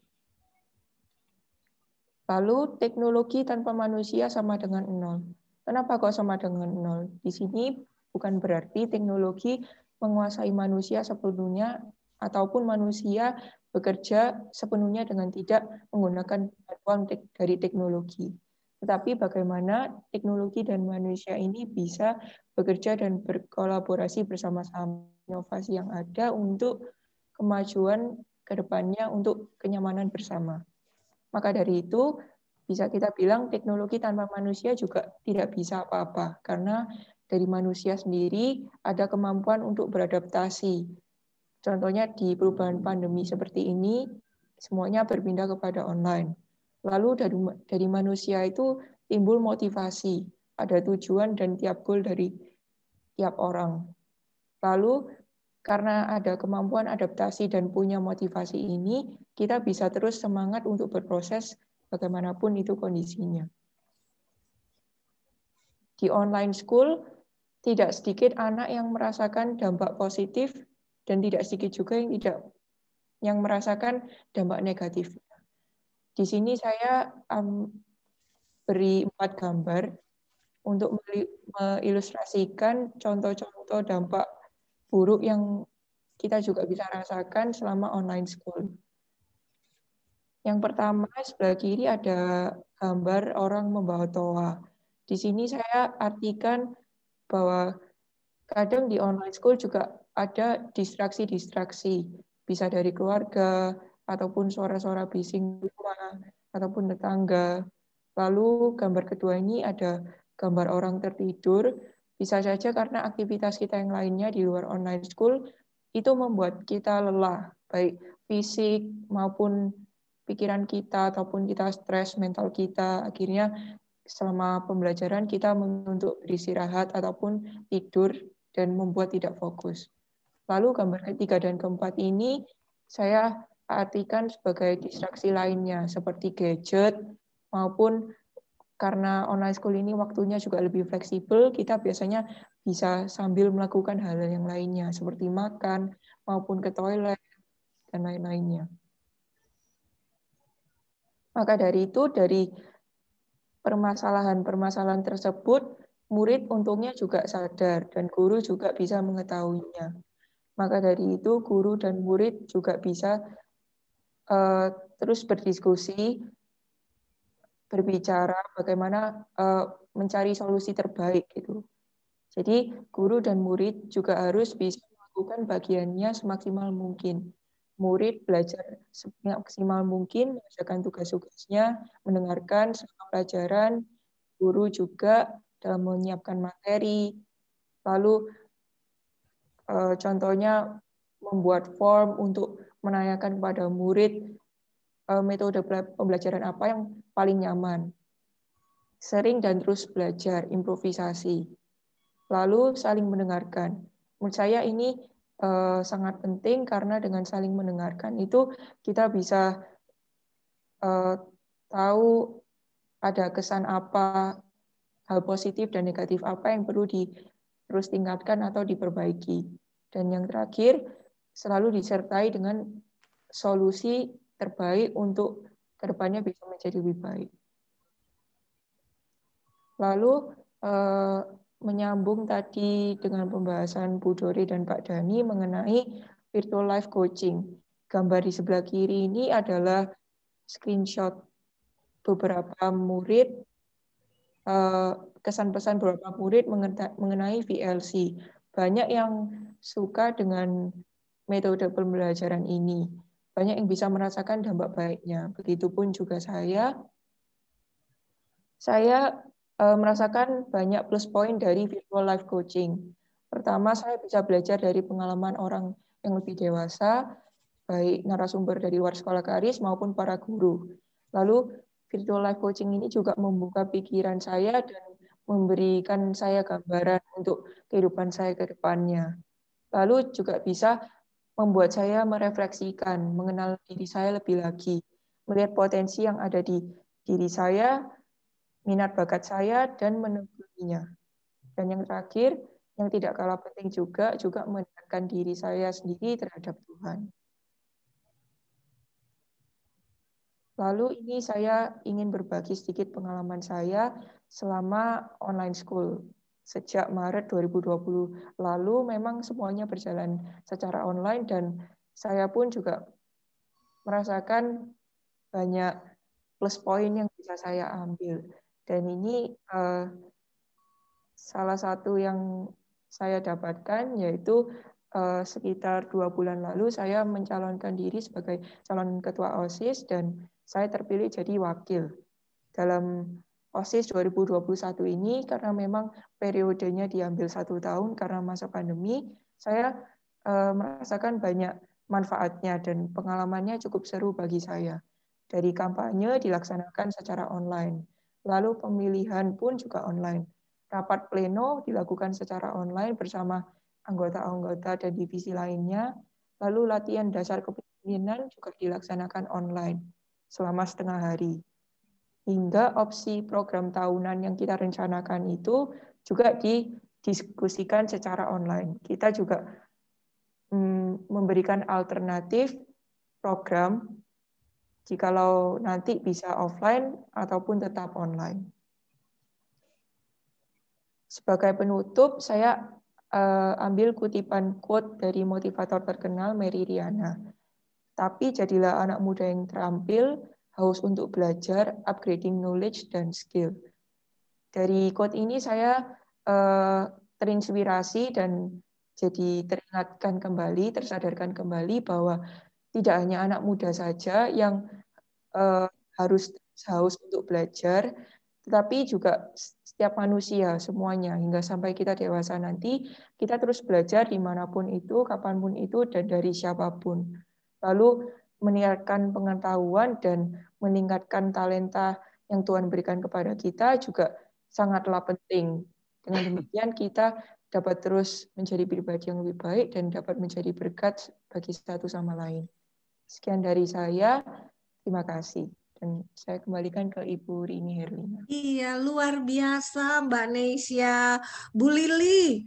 Lalu teknologi tanpa manusia sama dengan 0. Kenapa kok sama dengan 0? Di sini bukan berarti teknologi menguasai manusia sepenuhnya ataupun manusia bekerja sepenuhnya dengan tidak menggunakan bantuan dari teknologi. Tetapi bagaimana teknologi dan manusia ini bisa bekerja dan berkolaborasi bersama-sama, inovasi yang ada untuk kemajuan ke depannya untuk kenyamanan bersama. Maka dari itu, bisa kita bilang teknologi tanpa manusia juga tidak bisa apa-apa. Karena dari manusia sendiri ada kemampuan untuk beradaptasi. Contohnya di perubahan pandemi seperti ini, semuanya berpindah kepada online. Lalu dari manusia itu timbul motivasi, ada tujuan dan tiap goal dari tiap orang. Lalu karena ada kemampuan adaptasi dan punya motivasi ini, kita bisa terus semangat untuk berproses bagaimanapun itu kondisinya. Di online school, tidak sedikit anak yang merasakan dampak positif dan tidak sedikit juga yang merasakan dampak negatif. Di sini saya beri 4 gambar untuk mengilustrasikan contoh-contoh dampak buruk yang kita juga bisa rasakan selama online school. Yang pertama, sebelah kiri ada gambar orang membawa toa. Di sini saya artikan bahwa kadang di online school juga ada distraksi-distraksi. Bisa dari keluarga, ataupun suara-suara bising rumah, ataupun tetangga. Lalu gambar kedua ini ada gambar orang tertidur. Bisa saja karena aktivitas kita yang lainnya di luar online school itu membuat kita lelah, baik fisik maupun pikiran kita, ataupun kita stres mental kita. Akhirnya selama pembelajaran kita untuk beristirahat ataupun tidur dan membuat tidak fokus. Lalu gambar ketiga dan keempat ini saya artikan sebagai distraksi lainnya seperti gadget maupun karena online school ini waktunya juga lebih fleksibel, kita biasanya bisa sambil melakukan hal yang lainnya seperti makan maupun ke toilet dan lain-lainnya. Maka dari itu, dari permasalahan-permasalahan tersebut, murid untungnya juga sadar dan guru juga bisa mengetahuinya. Maka dari itu, guru dan murid juga bisa terus berdiskusi, berbicara bagaimana mencari solusi terbaik gitu. Jadi guru dan murid juga harus bisa melakukan bagiannya semaksimal mungkin. Murid belajar semaksimal mungkin, mengerjakan tugas-tugasnya, mendengarkan selama pelajaran, guru juga dalam menyiapkan materi, lalu contohnya membuat form untuk menanyakan kepada murid metode pembelajaran apa yang paling nyaman. Sering dan terus belajar, improvisasi. Lalu saling mendengarkan. Menurut saya ini sangat penting karena dengan saling mendengarkan itu kita bisa tahu ada kesan apa, hal positif dan negatif apa yang perlu terus tingkatkan atau diperbaiki. Dan yang terakhir, selalu disertai dengan solusi terbaik untuk kedepannya bisa menjadi lebih baik. Lalu menyambung tadi dengan pembahasan Bu Dori dan Pak Dhani mengenai virtual life coaching. Gambar di sebelah kiri ini adalah screenshot beberapa murid, kesan-pesan beberapa murid mengenai VLC. Banyak yang suka dengan metode pembelajaran ini. Banyak yang bisa merasakan dampak baiknya. Begitupun juga saya. Saya merasakan banyak plus point dari virtual life coaching. Pertama, saya bisa belajar dari pengalaman orang yang lebih dewasa, baik narasumber dari luar sekolah KARIS maupun para guru. Lalu, virtual life coaching ini juga membuka pikiran saya dan memberikan saya gambaran untuk kehidupan saya ke depannya. Lalu juga bisa membuat saya merefleksikan, mengenal diri saya lebih lagi, melihat potensi yang ada di diri saya, minat bakat saya, dan menekuninya. Dan yang terakhir, yang tidak kalah penting juga mendekatkan diri saya sendiri terhadap Tuhan. Lalu ini saya ingin berbagi sedikit pengalaman saya selama online school. Sejak Maret 2020 lalu memang semuanya berjalan secara online dan saya pun juga merasakan banyak plus point yang bisa saya ambil. Dan ini salah satu yang saya dapatkan yaitu sekitar 2 bulan lalu saya mencalonkan diri sebagai calon ketua OSIS dan saya terpilih jadi wakil. Dalam OSIS 2021 ini karena memang periodenya diambil 1 tahun karena masa pandemi, saya merasakan banyak manfaatnya dan pengalamannya cukup seru bagi saya. Dari kampanye dilaksanakan secara online, lalu pemilihan pun juga online. Rapat pleno dilakukan secara online bersama anggota-anggota dan divisi lainnya, lalu latihan dasar kepemimpinan juga dilaksanakan online selama setengah hari. Hingga opsi program tahunan yang kita rencanakan itu juga didiskusikan secara online. Kita juga memberikan alternatif program jikalau nanti bisa offline ataupun tetap online. Sebagai penutup, saya ambil kutipan quote dari motivator terkenal Mary Riana. Tapi jadilah anak muda yang terampil, haus untuk belajar, upgrading knowledge, dan skill. Dari quote ini saya terinspirasi dan jadi teringatkan kembali, tersadarkan kembali bahwa tidak hanya anak muda saja yang harus haus untuk belajar, tetapi juga setiap manusia semuanya hingga sampai kita dewasa nanti kita terus belajar dimanapun itu, kapanpun itu, dan dari siapapun. Lalu meningkatkan pengetahuan dan meningkatkan talenta yang Tuhan berikan kepada kita juga sangatlah penting. Dengan demikian kita dapat terus menjadi pribadi yang lebih baik dan dapat menjadi berkat bagi satu sama lain. Sekian dari saya, terima kasih. Dan saya kembalikan ke Ibu Rini Herlina. Iya, luar biasa Mbak Neisha. Bu Lili,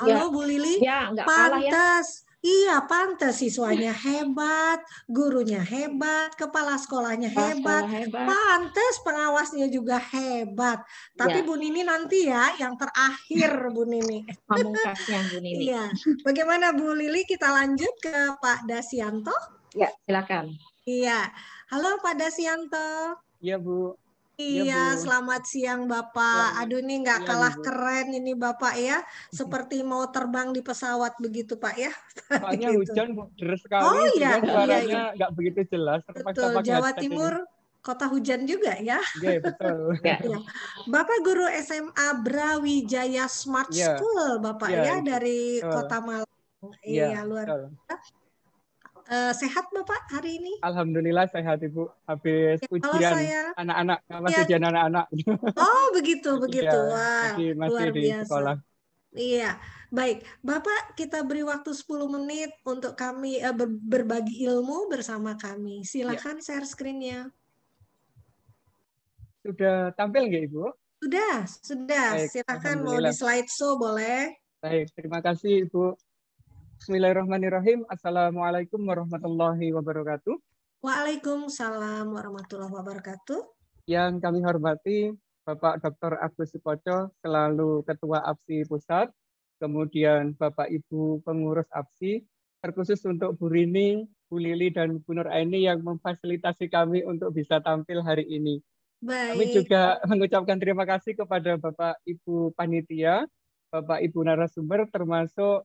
halo Bu Lili. Ya, nggak kalah ya. Pantas. Iya, pantas siswanya hebat, gurunya hebat, kepala sekolahnya hebat, pantas pengawasnya juga hebat. Tapi Bu Nini nanti ya, yang terakhir Bu Nini. Pamungkasnya Bu Nini. Iya. Bagaimana Bu Lili? Kita lanjut ke Pak Dasyanto. Ya, silakan. Iya. Halo Pak Dasyanto. Iya Bu. Iya, selamat siang Bapak. Aduh ini nggak kalah keren ini Bapak ya. Seperti mau terbang di pesawat begitu Pak ya. Soalnya gitu. Hujan deras sekali, oh, iya, suaranya nggak begitu jelas. Betul, Jawa Timur kota hujan juga ya. Iya, betul. Ya. Bapak guru SMA Brawijaya Smart School Bapak ya dari Kota Malang. Iya, luar biasa. Sehat Bapak hari ini? Alhamdulillah sehat Ibu. Habis ujian anak-anak, ujian anak-anak. Oh begitu. Wah, masih luar di biasa. Sekolah. Iya, baik. Bapak kita beri waktu 10 menit untuk kami berbagi ilmu bersama kami. Silakan share screen-nya. Sudah tampil nggak Ibu? Sudah. Baik, silakan mau di slideshow boleh. Baik, terima kasih Ibu. Bismillahirrahmanirrahim. Assalamualaikum warahmatullahi wabarakatuh. Waalaikumsalam warahmatullahi wabarakatuh. Yang kami hormati Bapak Dr. Agus Sukoco, selalu Ketua APSI Pusat, kemudian Bapak Ibu pengurus APSI, terkhusus untuk Bu Rini, Bu Lili, dan Bu Nur Aini yang memfasilitasi kami untuk bisa tampil hari ini. Baik. Kami juga mengucapkan terima kasih kepada Bapak Ibu Panitia, Bapak Ibu narasumber, termasuk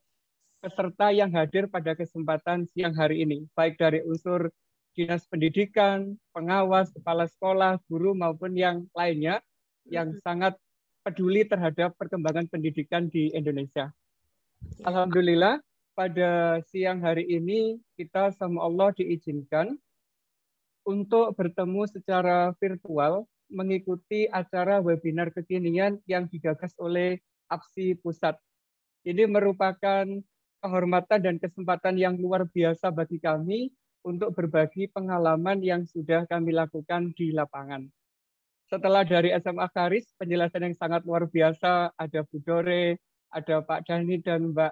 peserta yang hadir pada kesempatan siang hari ini, baik dari unsur dinas pendidikan, pengawas, kepala sekolah, guru, maupun yang lainnya yang sangat peduli terhadap perkembangan pendidikan di Indonesia. Alhamdulillah, pada siang hari ini kita sama Allah diizinkan untuk bertemu secara virtual mengikuti acara webinar kekinian yang digagas oleh APSI Pusat. Ini merupakan kehormatan dan kesempatan yang luar biasa bagi kami untuk berbagi pengalaman yang sudah kami lakukan di lapangan. Setelah dari SMA Karis, penjelasan yang sangat luar biasa, ada Bu Dore, ada Pak Dhani, dan Mbak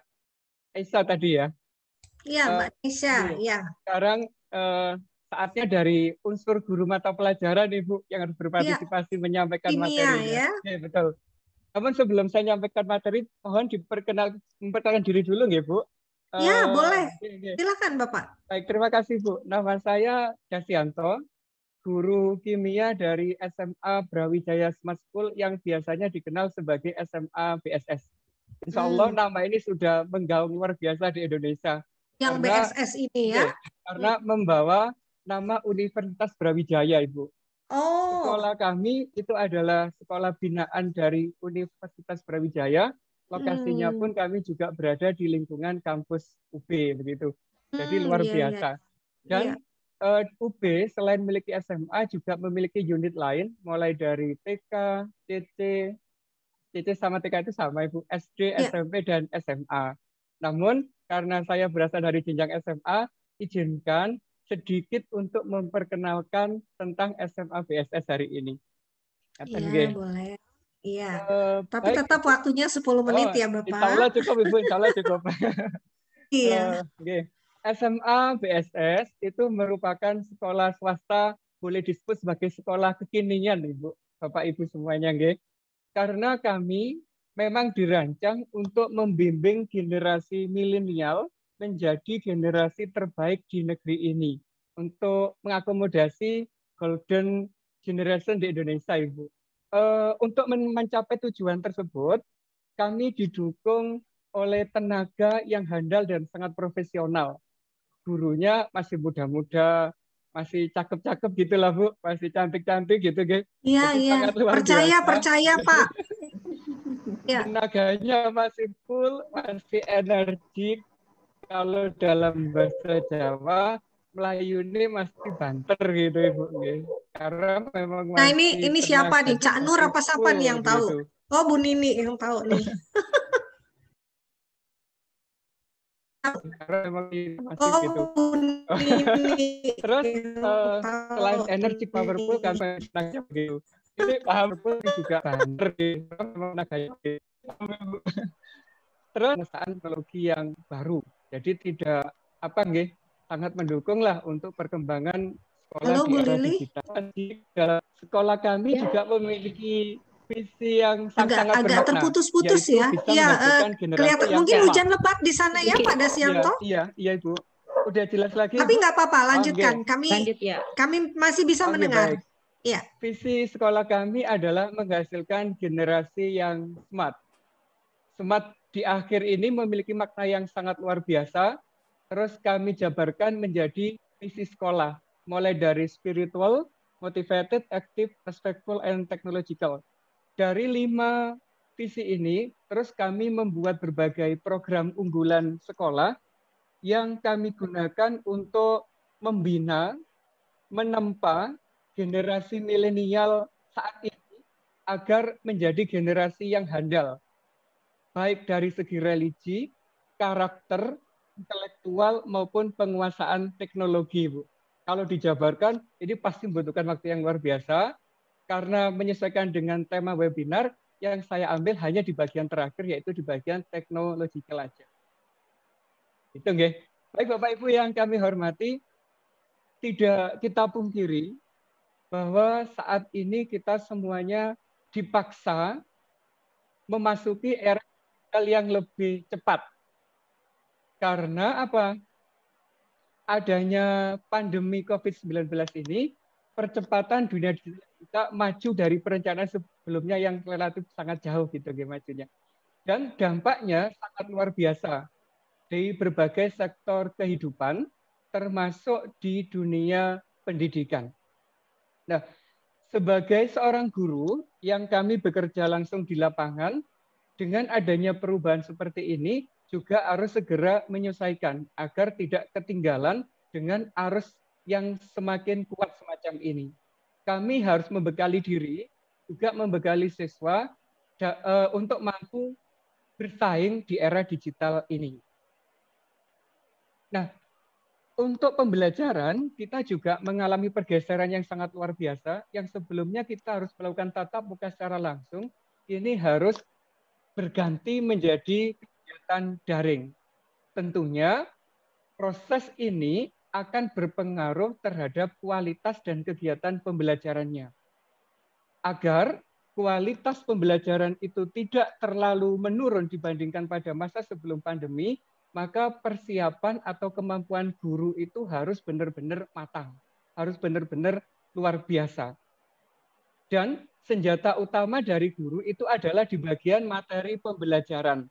Aisyah tadi ya. Iya, Mbak Aisyah. Ya. Sekarang saatnya dari unsur guru mata pelajaran, Ibu, yang harus berpartisipasi menyampaikan materinya. Ya. Oke, betul. Namun sebelum saya menyampaikan materi, mohon memperkenalkan diri dulu, ya Bu. Ya, boleh. Silakan, Bapak. Baik, terima kasih, Bu. Nama saya Dasyanto, guru kimia dari SMA Brawijaya Smart School yang biasanya dikenal sebagai SMA BSS. Insya Allah nama ini sudah menggaung luar biasa di Indonesia. Yang BSS ini ya? Karena membawa nama Universitas Brawijaya, Ibu. Oh. Sekolah kami itu adalah sekolah binaan dari Universitas Brawijaya. Lokasinya pun kami juga berada di lingkungan kampus UB begitu. Jadi luar biasa. Dan UB selain memiliki SMA juga memiliki unit lain mulai dari TK, CC sama TK itu sama Ibu, SD, SMP dan SMA. Namun karena saya berasal dari jenjang SMA, izinkan sedikit untuk memperkenalkan tentang SMA BSS hari ini. Iya, boleh. Iya. Tapi baik. Tetap waktunya 10 menit ya, Bapak. Insya Allah cukup, Ibu. Insya Allah cukup. Iya. SMA BSS itu merupakan sekolah swasta, boleh disebut sebagai sekolah kekinian, Ibu. Bapak, Ibu semuanya. Karena kami memang dirancang untuk membimbing generasi milenial menjadi generasi terbaik di negeri ini untuk mengakomodasi golden generation di Indonesia, Ibu. Untuk mencapai tujuan tersebut, kami didukung oleh tenaga yang handal dan sangat profesional. Gurunya masih muda-muda, masih cakep-cakep gitulah Bu, masih cantik-cantik gitu, guys. Iya, Jadi iya. sangat luar Percaya, Pak. Ya. Tenaganya masih full, masih energik. Kalau dalam bahasa Jawa, Melayu ini masih banter gitu Ibu. Karena memang Nah ini siapa nih? Cak Nur apa siapa nih yang tahu? Gitu. Oh Bu Nini yang tahu nih. Karena memang masih gitu. Bu Nini. Terus selain energi powerful kan tenaganya begitu. Ini powerful juga banter gitu. Memang tenaganya gitu. Terus penggunaan teknologi yang baru. Jadi tidak sangat mendukung lah untuk perkembangan sekolah di era digital. Di dalam sekolah kami juga memiliki visi yang sangat bermakna. Agak terputus-putus ya. Iya, kelihatan mungkin hujan lebat di sana ya Pak Dasyanto. Iya Ibu. Udah jelas lagi. Tapi nggak apa-apa, lanjutkan. Kami masih bisa mendengar. Baik. Ya. Visi sekolah kami adalah menghasilkan generasi yang smart. Smart di akhir ini memiliki makna yang sangat luar biasa. Terus kami jabarkan menjadi visi sekolah, mulai dari spiritual, motivated, active, respectful, and technological. Dari 5 visi ini, terus kami membuat berbagai program unggulan sekolah yang kami gunakan untuk membina, menempa generasi milenial saat ini agar menjadi generasi yang handal, baik dari segi religi, karakter, intelektual maupun penguasaan teknologi, Bu. Kalau dijabarkan, ini pasti membutuhkan waktu yang luar biasa, karena menyesuaikan dengan tema webinar yang saya ambil hanya di bagian terakhir, yaitu di bagian teknologikal aja. Itu nggih. Baik Bapak Ibu yang kami hormati, tidak kita pungkiri bahwa saat ini kita semuanya dipaksa memasuki era digital yang lebih cepat. Karena apa? Adanya pandemi COVID-19 ini, percepatan dunia kita maju dari perencanaan sebelumnya yang relatif sangat jauh gitu majunya. Dan dampaknya sangat luar biasa di berbagai sektor kehidupan, termasuk di dunia pendidikan. Nah, sebagai seorang guru yang kami bekerja langsung di lapangan, dengan adanya perubahan seperti ini, juga harus segera menyesuaikan agar tidak ketinggalan dengan arus yang semakin kuat semacam ini. Kami harus membekali diri, juga membekali siswa untuk mampu bersaing di era digital ini. Nah, untuk pembelajaran, kita juga mengalami pergeseran yang sangat luar biasa, yang sebelumnya kita harus melakukan tatap muka secara langsung, ini harus berganti menjadi kegiatan daring. Tentunya proses ini akan berpengaruh terhadap kualitas dan kegiatan pembelajarannya. Agar kualitas pembelajaran itu tidak terlalu menurun dibandingkan pada masa sebelum pandemi, maka persiapan atau kemampuan guru itu harus benar-benar matang, harus benar-benar luar biasa. Dan senjata utama dari guru itu adalah di bagian materi pembelajaran.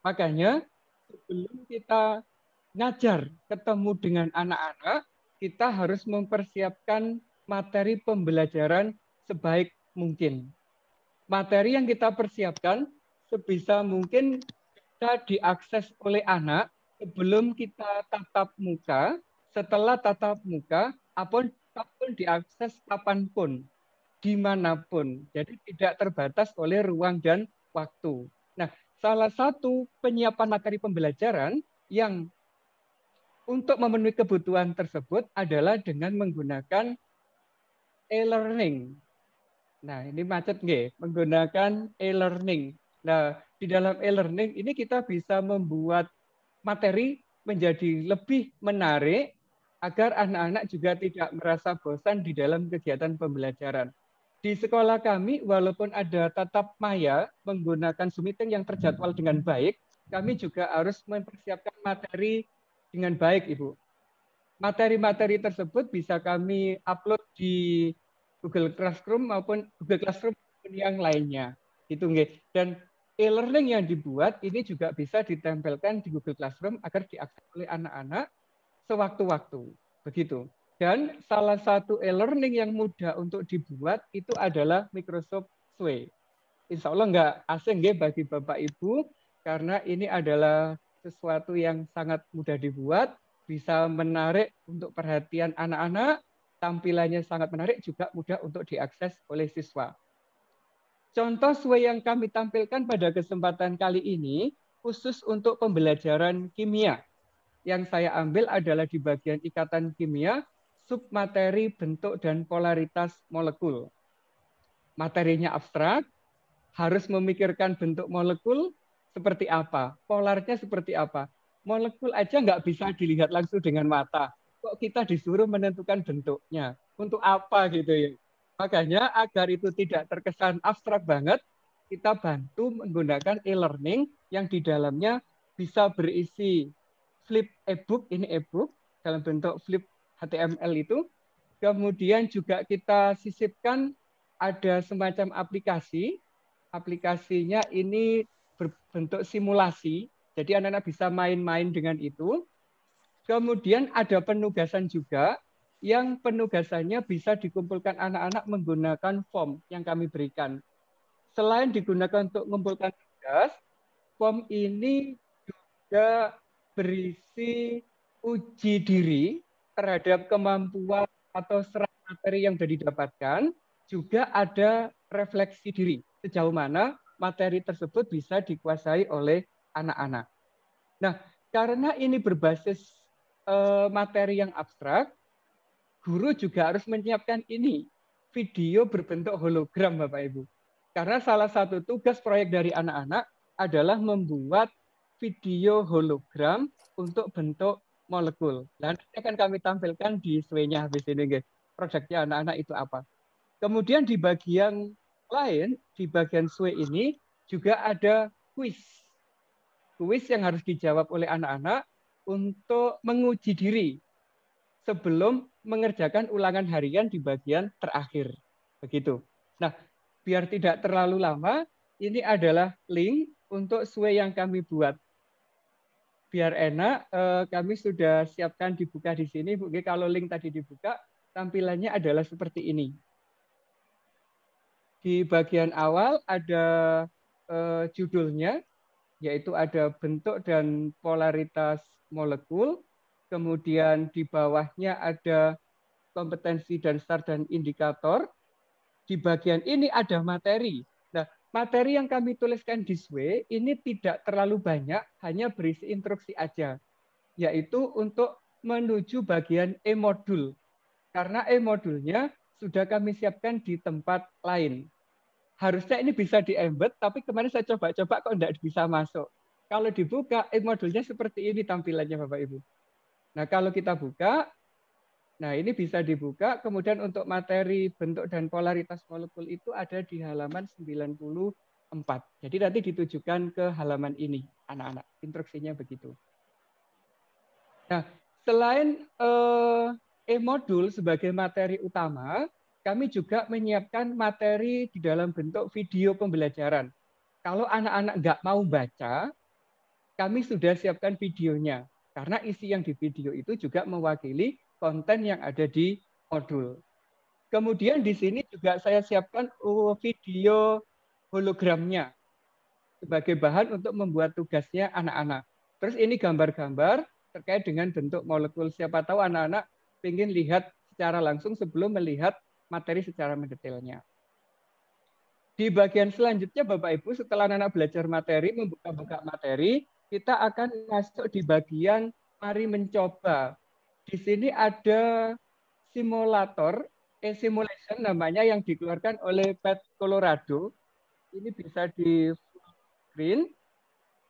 Makanya sebelum kita ngajar ketemu dengan anak-anak, kita harus mempersiapkan materi pembelajaran sebaik mungkin. Materi yang kita persiapkan sebisa mungkin bisa diakses oleh anak sebelum kita tatap muka, setelah tatap muka, apapun diakses kapanpun, dimanapun. Jadi tidak terbatas oleh ruang dan waktu. Nah, salah satu penyiapan materi pembelajaran yang untuk memenuhi kebutuhan tersebut adalah dengan menggunakan e-learning. Nah, ini macet nggih, menggunakan e-learning. Nah, di dalam e-learning ini kita bisa membuat materi menjadi lebih menarik agar anak-anak juga tidak merasa bosan di dalam kegiatan pembelajaran. Di sekolah kami, walaupun ada tatap maya menggunakan Zoom meeting yang terjadwal dengan baik, kami juga harus mempersiapkan materi dengan baik, Ibu. materi-materi tersebut bisa kami upload di Google Classroom maupun yang lainnya. Gitu nggih. Dan e-learning yang dibuat ini juga bisa ditempelkan di Google Classroom agar diakses oleh anak-anak sewaktu-waktu. Begitu. Dan salah satu e-learning yang mudah untuk dibuat itu adalah Microsoft Sway. Insya Allah nggak asing nggih bagi Bapak Ibu, karena ini adalah sesuatu yang sangat mudah dibuat, bisa menarik untuk perhatian anak-anak, tampilannya sangat menarik, juga mudah untuk diakses oleh siswa. Contoh Sway yang kami tampilkan pada kesempatan kali ini khusus untuk pembelajaran kimia. Yang saya ambil adalah di bagian ikatan kimia, submateri bentuk dan polaritas molekul. Materinya abstrak, harus memikirkan bentuk molekul seperti apa, polarnya seperti apa. Molekul aja nggak bisa dilihat langsung dengan mata. Kok kita disuruh menentukan bentuknya? Untuk apa gitu ya? Makanya agar itu tidak terkesan abstrak banget, kita bantu menggunakan e-learning yang di dalamnya bisa berisi flip e-book, ini e-book dalam bentuk flip HTML itu. Kemudian juga kita sisipkan ada semacam aplikasi. Aplikasinya ini berbentuk simulasi, jadi anak-anak bisa main-main dengan itu. Kemudian ada penugasan juga, yang penugasannya bisa dikumpulkan anak-anak menggunakan form yang kami berikan. Selain digunakan untuk mengumpulkan tugas, form ini juga berisi uji diri terhadap kemampuan atau serap materi yang sudah didapatkan, juga ada refleksi diri, sejauh mana materi tersebut bisa dikuasai oleh anak-anak. Nah, karena ini berbasis materi yang abstrak, guru juga harus menyiapkan ini, video berbentuk hologram, Bapak Ibu. Karena salah satu tugas proyek dari anak-anak adalah membuat video hologram untuk bentuk molekul. Dan nanti akan kami tampilkan di Sway-nya habis ini, guys. Proyeknya anak-anak itu apa. Kemudian di bagian lain, di bagian Sway ini juga ada kuis. Kuis yang harus dijawab oleh anak-anak untuk menguji diri sebelum mengerjakan ulangan harian di bagian terakhir. Begitu. Nah, biar tidak terlalu lama, ini adalah link untuk Sway yang kami buat. Biar enak, kami sudah siapkan dibuka di sini. Mungkin kalau link tadi dibuka, tampilannya adalah seperti ini. Di bagian awal ada judulnya, yaitu ada bentuk dan polaritas molekul. Kemudian di bawahnya ada kompetensi dan start dan indikator. Di bagian ini ada materi. Nah, materi yang kami tuliskan di Sway ini tidak terlalu banyak, hanya berisi instruksi aja, yaitu untuk menuju bagian e-modul. Karena e-modulnya sudah kami siapkan di tempat lain. Harusnya ini bisa di-embed, tapi kemarin saya coba-coba kok tidak bisa masuk. Kalau dibuka, e-modulnya seperti ini tampilannya, Bapak Ibu. Nah, kalau kita buka, nah ini bisa dibuka, kemudian untuk materi bentuk dan polaritas molekul itu ada di halaman 94. Jadi nanti ditujukan ke halaman ini, anak-anak. Instruksinya begitu. Nah, selain e-modul sebagai materi utama, kami juga menyiapkan materi di dalam bentuk video pembelajaran. Kalau anak-anak nggak mau baca, kami sudah siapkan videonya. Karena isi yang di video itu juga mewakili konten yang ada di modul. Kemudian di sini juga saya siapkan video hologramnya sebagai bahan untuk membuat tugasnya anak-anak. Terus ini gambar-gambar terkait dengan bentuk molekul. Siapa tahu anak-anak ingin lihat secara langsung sebelum melihat materi secara mendetailnya. Di bagian selanjutnya, Bapak Ibu, setelah anak-anak belajar materi, membuka-buka materi, kita akan masuk di bagian mari mencoba. Di sini ada simulator, simulation namanya, yang dikeluarkan oleh Pat Colorado. Ini bisa di screen.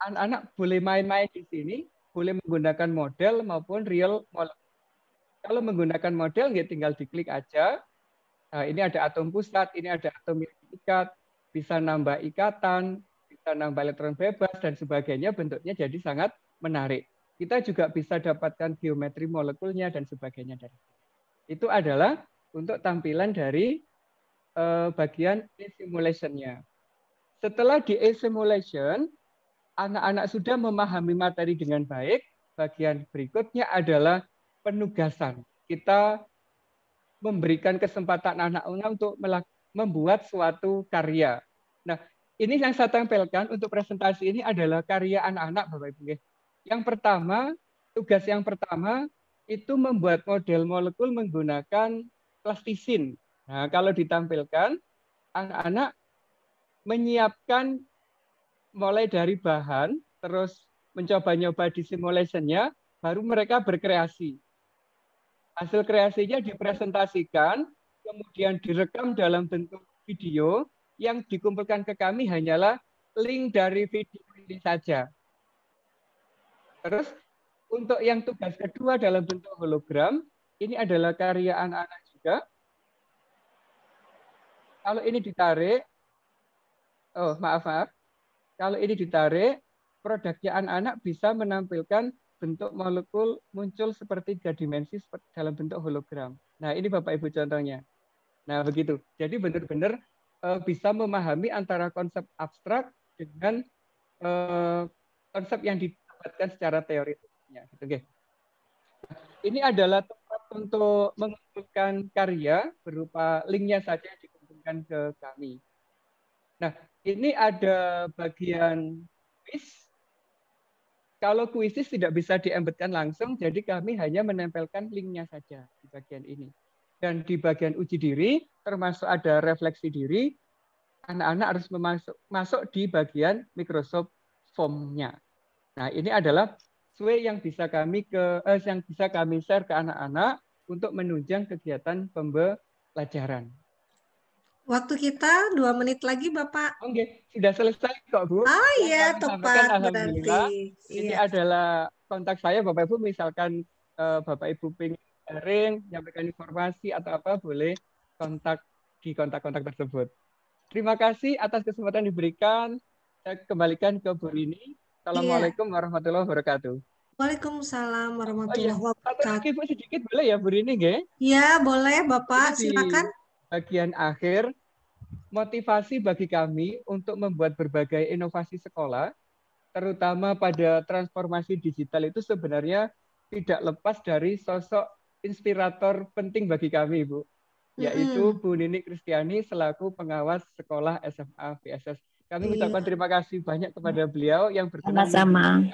Anak-anak boleh main-main di sini, boleh menggunakan model maupun real model. Kalau menggunakan model, ya tinggal diklik aja. Nah, ini ada atom pusat, ini ada atom yang diikat, bisa nambah ikatan, bisa nambah elektron bebas, dan sebagainya. Bentuknya jadi sangat menarik. kita juga bisa dapatkan geometri molekulnya dan sebagainya dari itu adalah untuk tampilan dari bagian e-simulation-nya. Setelah di e-simulation, anak-anak sudah memahami materi dengan baik, bagian berikutnya adalah penugasan. Kita memberikan kesempatan anak-anak untuk membuat suatu karya. Nah, ini yang saya tampilkan untuk presentasi ini adalah karya anak-anak, Bapak Ibu. Yang pertama, tugas yang pertama itu membuat model molekul menggunakan plastisin. Nah, kalau ditampilkan, anak-anak menyiapkan mulai dari bahan, terus mencoba-nyoba di simulation-nya, baru mereka berkreasi. Hasil kreasinya dipresentasikan, kemudian direkam dalam bentuk video, yang dikumpulkan ke kami hanyalah link dari video ini saja. Terus untuk yang tugas kedua dalam bentuk hologram, ini adalah karya anak-anak juga. Kalau ini ditarik, oh maaf. Kalau ini ditarik, produknya anak-anak bisa menampilkan bentuk molekul muncul seperti 3 dimensi dalam bentuk hologram. Nah, ini Bapak Ibu contohnya. Nah, begitu. Jadi benar-benar bisa memahami antara konsep abstrak dengan konsep yang didapatkan secara teoritisnya. Gitu. Ini adalah tempat untuk mengumpulkan karya berupa linknya saja yang dikumpulkan ke kami. Nah, ini ada bagian quiz. Kalau kuisis tidak bisa diembedkan langsung, jadi kami hanya menempelkan linknya saja di bagian ini. Dan di bagian uji diri, termasuk ada refleksi diri, anak-anak harus masuk di bagian Microsoft Form-nya. Nah, ini adalah yang bisa kami share ke anak-anak untuk menunjang kegiatan pembelajaran. Waktu kita 2 menit lagi, Bapak. Oke, sudah selesai kok, Bu. Oh iya, tepat berarti. Ini adalah kontak saya, Bapak Ibu. Misalkan Bapak Ibu pengen sharing, menyampaikan informasi atau apa, boleh kontak di kontak-kontak tersebut. Terima kasih atas kesempatan diberikan. Saya kembalikan ke Bu Rini. Assalamualaikum warahmatullahi wabarakatuh. Waalaikumsalam warahmatullahi wabarakatuh. Satu lagi, Bu, sedikit boleh ya, Bu Rini? Ya, boleh, Bapak. Silakan. Bagian akhir, motivasi bagi kami untuk membuat berbagai inovasi sekolah, terutama pada transformasi digital itu sebenarnya tidak lepas dari sosok inspirator penting bagi kami, Bu, yaitu Bu Nini Kristiani selaku pengawas sekolah SMA VSS. Kami mengucapkan terima kasih banyak kepada beliau yang berkenan. Sama-sama.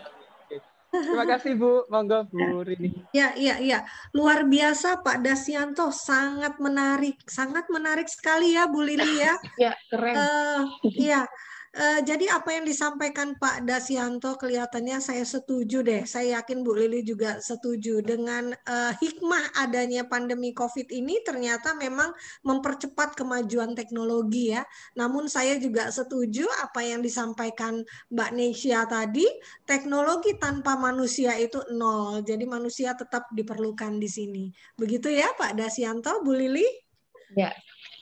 Terima kasih, Bu. Monggo, Bu Rini. Ya. Luar biasa, Pak Dasyanto. Sangat menarik sekali ya, Bu Lili ya. Ya, keren. Iya. Jadi apa yang disampaikan Pak Dasyanto kelihatannya saya setuju deh. Saya yakin Bu Lili juga setuju dengan hikmah adanya pandemi COVID ini ternyata memang mempercepat kemajuan teknologi ya. Namun saya juga setuju apa yang disampaikan Mbak Nesya tadi, teknologi tanpa manusia itu nol. Jadi manusia tetap diperlukan di sini. Begitu ya Pak Dasyanto, Bu Lili? Ya.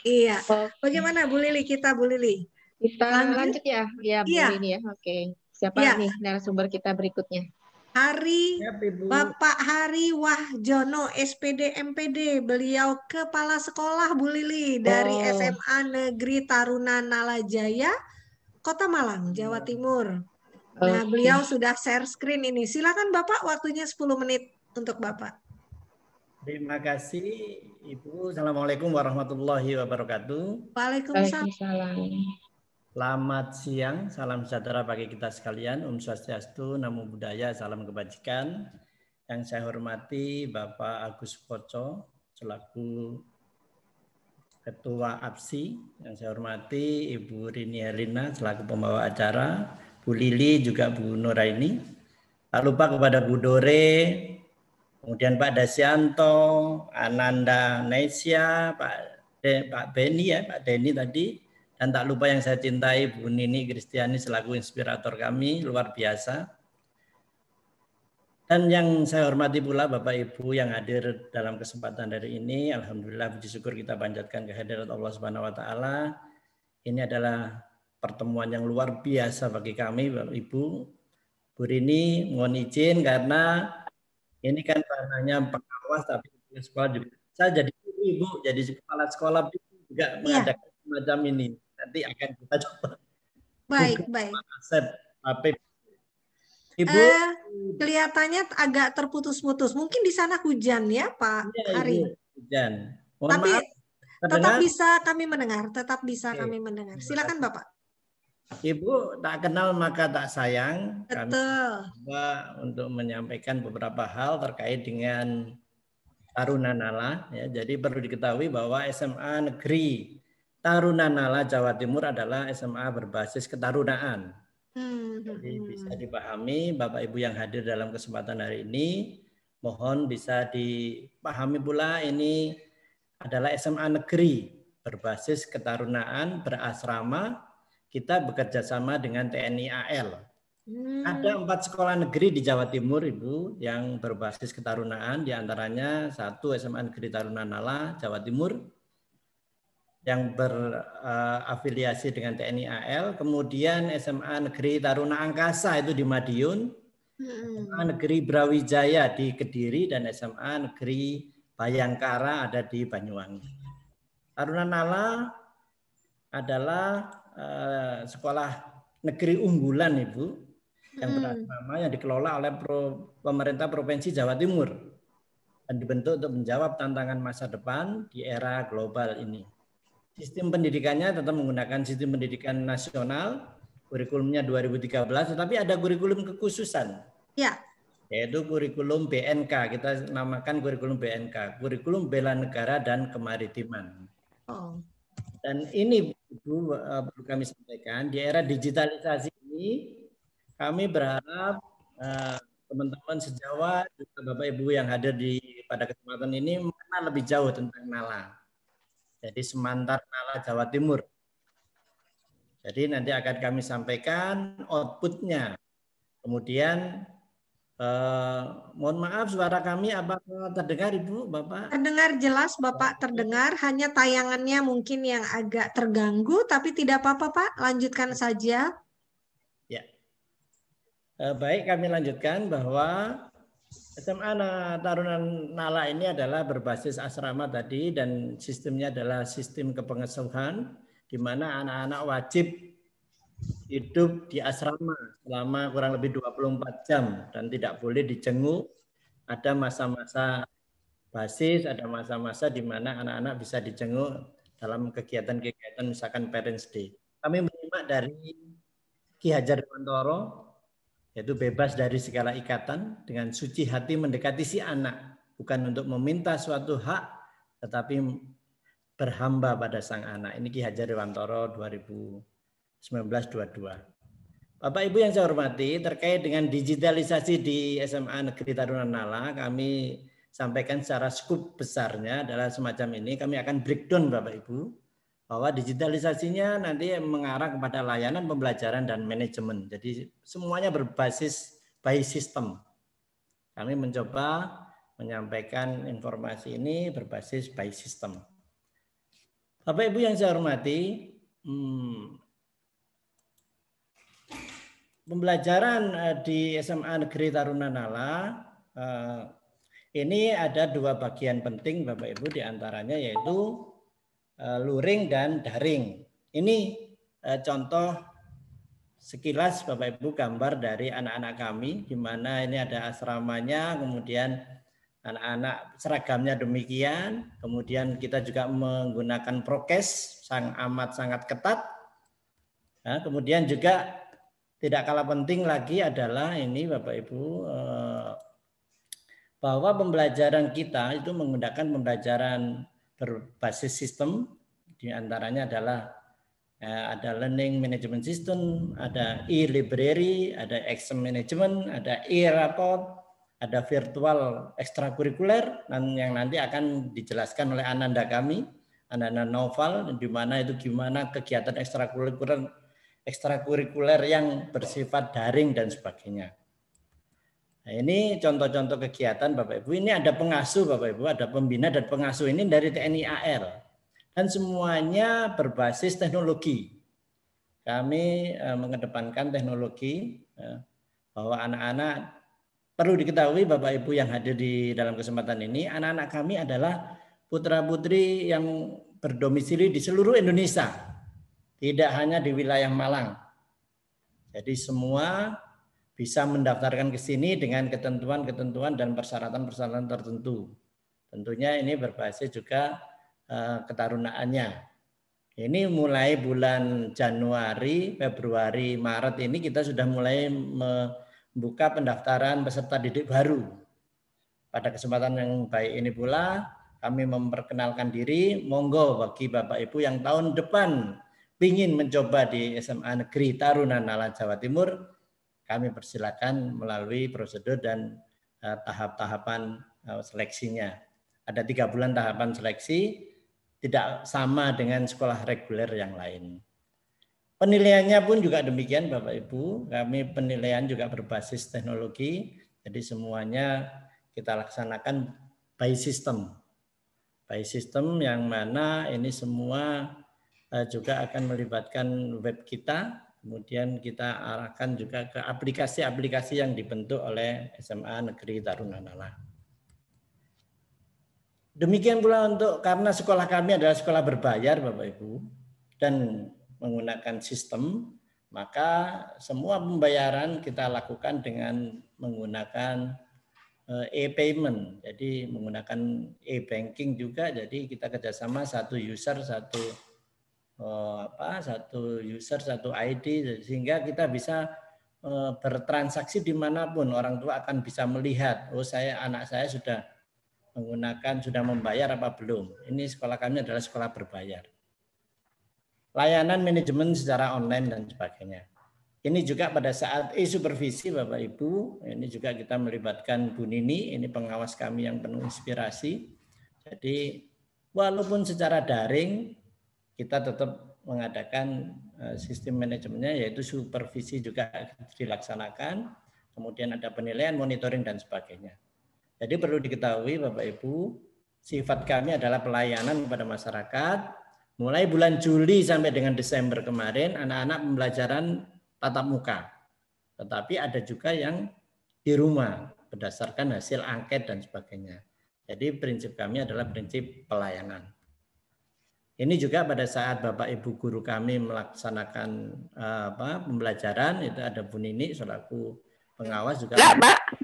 Iya. Bagaimana Bu Lili, Bu Lili? Kita lanjut ya, Bu Lini ya. Oke. Siapa nih narasumber kita berikutnya? Bapak Hari Wahjono, SPD MPD. Beliau kepala sekolah Bu Lili dari SMA Negeri Taruna Nalajaya, Kota Malang, Jawa Timur. Nah, beliau sudah share screen ini. Silakan Bapak, waktunya 10 menit untuk Bapak. Terima kasih Ibu. Assalamualaikum warahmatullahi wabarakatuh. Waalaikumsalam. Selamat siang, salam sejahtera bagi kita sekalian. Om Swastiastu, Namo Buddhaya, salam kebajikan. Yang saya hormati Bapak Agus Koco selaku Ketua APSI. Yang saya hormati Ibu Rini Herlina selaku pembawa acara, Bu Lili juga Bu Nuraini. Tak lupa kepada Bu Dore, kemudian Pak Dasyanto, Ananda Nesya, Pak Beni ya, Pak Deni tadi. Dan tak lupa yang saya cintai Bu Nini Kristiani selaku inspirator kami, luar biasa. Dan yang saya hormati pula Bapak Ibu yang hadir dalam kesempatan hari ini. Alhamdulillah puji syukur kita panjatkan kehadirat Allah Subhanahu wa taala. Ini adalah pertemuan yang luar biasa bagi kami Bapak Ibu. Bu Rini mohon izin karena ini kan ranahnya pengawas, tapi sekolah juga saya jadi ibu, jadi kepala sekolah juga mengadakan semacam ini. Nanti akan kita coba. Baik. Ibu, kelihatannya agak terputus-putus. Mungkin di sana hujan ya, Pak Hari. Ibu, hujan. Mohon Tapi maaf. tetap bisa kami mendengar. Kami mendengar. Silakan Bapak. Ibu tak kenal maka tak sayang. Betul. Kami coba untuk menyampaikan beberapa hal terkait dengan Tarunanala. Ya, jadi perlu diketahui bahwa SMA Negeri Tarunanala Jawa Timur adalah SMA berbasis ketarunaan. Jadi bisa dipahami Bapak Ibu yang hadir dalam kesempatan hari ini, mohon bisa dipahami pula ini adalah SMA negeri berbasis ketarunaan berasrama. Kita bekerja sama dengan TNI AL. Ada 4 sekolah negeri di Jawa Timur, Ibu, yang berbasis ketarunaan. Di antaranya 1 SMA Negeri Tarunanala Jawa Timur yang berafiliasi dengan TNI AL. Kemudian SMA Negeri Taruna Angkasa itu di Madiun. SMA Negeri Brawijaya di Kediri dan SMA Negeri Bayangkara ada di Banyuwangi. Tarunanala adalah sekolah negeri unggulan, Ibu, yang berasrama yang dikelola oleh pemerintah Provinsi Jawa Timur dan dibentuk untuk menjawab tantangan masa depan di era global ini. Sistem pendidikannya tetap menggunakan sistem pendidikan nasional, kurikulumnya 2013, tetapi ada kurikulum kekhususan. Ya. Yaitu kurikulum BNK, kita namakan kurikulum BNK, kurikulum bela negara dan kemaritiman. Dan ini Ibu, perlu kami sampaikan, di era digitalisasi ini kami berharap teman-teman sejawat, juga Bapak Ibu yang hadir pada kesempatan ini mengenal lebih jauh tentang Nala. Jadi Semantar Nala Jawa Timur. Jadi nanti akan kami sampaikan outputnya. Kemudian mohon maaf suara kami apakah terdengar Ibu, Bapak? Terdengar jelas Bapak, terdengar. Hanya tayangannya mungkin yang agak terganggu, tapi tidak apa-apa Pak, lanjutkan saja. Ya. Baik, kami lanjutkan bahwa SMA Tarunanala ini adalah berbasis asrama tadi dan sistemnya adalah sistem kepengasuhan di mana anak-anak wajib hidup di asrama selama kurang lebih 24 jam dan tidak boleh dijenguk. Ada masa-masa basis, ada masa-masa di mana anak-anak bisa dijenguk dalam kegiatan-kegiatan misalkan Parents Day. Kami menyimak dari Ki Hajar Dewantoro, yaitu bebas dari segala ikatan, dengan suci hati mendekati si anak, bukan untuk meminta suatu hak, tetapi berhamba pada sang anak. Ini Ki Hajar Dewantoro 2019-22. Bapak Ibu yang saya hormati, terkait dengan digitalisasi di SMA Negeri Tarunanala, kami sampaikan secara skup besarnya adalah semacam ini. Kami akan breakdown Bapak Ibu, bahwa digitalisasinya nanti mengarah kepada layanan pembelajaran dan manajemen. Jadi semuanya berbasis by system. Kami mencoba menyampaikan informasi ini berbasis by system. Bapak Ibu yang saya hormati, pembelajaran di SMA Negeri Tarunanala ini ada 2 bagian penting Bapak Ibu, diantaranya yaitu luring dan daring. Ini contoh sekilas Bapak Ibu gambar dari anak-anak kami, di mana ini ada asramanya, kemudian anak-anak seragamnya demikian, kemudian kita juga menggunakan prokes sangat ketat. Nah, kemudian juga tidak kalah penting lagi adalah ini Bapak Ibu, bahwa pembelajaran kita itu menggunakan pembelajaran berbasis sistem, diantaranya adalah ada learning management system, ada e-library, ada exam management, ada e-report, ada virtual ekstrakurikuler, dan yang nanti akan dijelaskan oleh Ananda kami, Ananda Noval, di mana itu gimana kegiatan ekstrakurikuler yang bersifat daring dan sebagainya. Nah, ini contoh-contoh kegiatan Bapak Ibu. Ini ada pengasuh Bapak Ibu, ada pembina dan pengasuh ini dari TNI AL. Dan semuanya berbasis teknologi. Kami mengedepankan teknologi. bahwa anak-anak, perlu diketahui Bapak Ibu yang hadir di dalam kesempatan ini, anak-anak kami adalah putra-putri yang berdomisili di seluruh Indonesia, tidak hanya di wilayah Malang. Jadi semua bisa mendaftarkan ke sini dengan ketentuan-ketentuan dan persyaratan-persyaratan tertentu. Tentunya ini berbasis juga ketarunaannya. Ini mulai bulan Januari, Februari, Maret ini kita sudah mulai membuka pendaftaran peserta didik baru. Pada kesempatan yang baik ini pula kami memperkenalkan diri, monggo bagi Bapak Ibu yang tahun depan ingin mencoba di SMA Negeri Tarunanala Jawa Timur, kami persilakan melalui prosedur dan tahap-tahapan seleksinya. Ada 3 bulan tahapan seleksi, tidak sama dengan sekolah reguler yang lain. Penilaiannya pun juga demikian Bapak Ibu, kami penilaian juga berbasis teknologi, jadi semuanya kita laksanakan by system. By system yang mana ini semua juga akan melibatkan web kita, kemudian kita arahkan juga ke aplikasi-aplikasi yang dibentuk oleh SMA Negeri Tarunanala. Demikian pula untuk karena sekolah kami adalah sekolah berbayar Bapak Ibu dan menggunakan sistem, maka semua pembayaran kita lakukan dengan menggunakan e-payment, jadi menggunakan e-banking juga. Jadi kita kerjasama satu user satu ID, sehingga kita bisa bertransaksi dimanapun. Orang tua akan bisa melihat, oh anak saya sudah menggunakan, sudah membayar apa belum. Ini sekolah kami adalah sekolah berbayar. Layanan manajemen secara online dan sebagainya. Ini juga pada saat e-supervisi Bapak Ibu, ini juga kita melibatkan Bu Nini, ini pengawas kami yang penuh inspirasi. Jadi walaupun secara daring, kita tetap mengadakan sistem manajemennya, yaitu supervisi juga dilaksanakan, kemudian ada penilaian, monitoring, dan sebagainya. Jadi perlu diketahui Bapak Ibu, sifat kami adalah pelayanan kepada masyarakat. Mulai bulan Juli sampai dengan Desember kemarin, anak-anak pembelajaran tatap muka. Tetapi ada juga yang di rumah, berdasarkan hasil angket dan sebagainya. Jadi prinsip kami adalah prinsip pelayanan. Ini juga pada saat Bapak Ibu guru kami melaksanakan pembelajaran, itu ada Bu Nini selaku pengawas juga.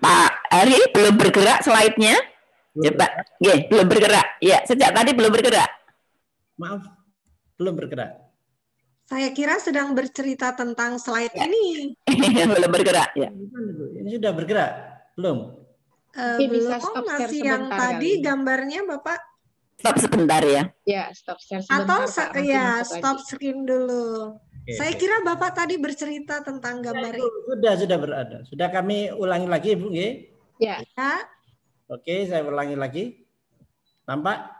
Pak Ari belum bergerak slide-nya. Coba, belum bergerak. Ya, sejak tadi belum bergerak. Maaf, belum bergerak. Saya kira sedang bercerita tentang slide ini. Belum bergerak. Ya. Ini sudah bergerak, belum? Belum, masih yang tadi gambarnya Bapak. Stop sebentar ya. Ya, stop share sebentar. Atau ya, stop screen dulu. Oke. Saya kira Bapak tadi bercerita tentang gambar ini. Sudah berada. Sudah kami ulangi lagi, Bu. Ya. Oke, saya ulangi lagi. Nampak?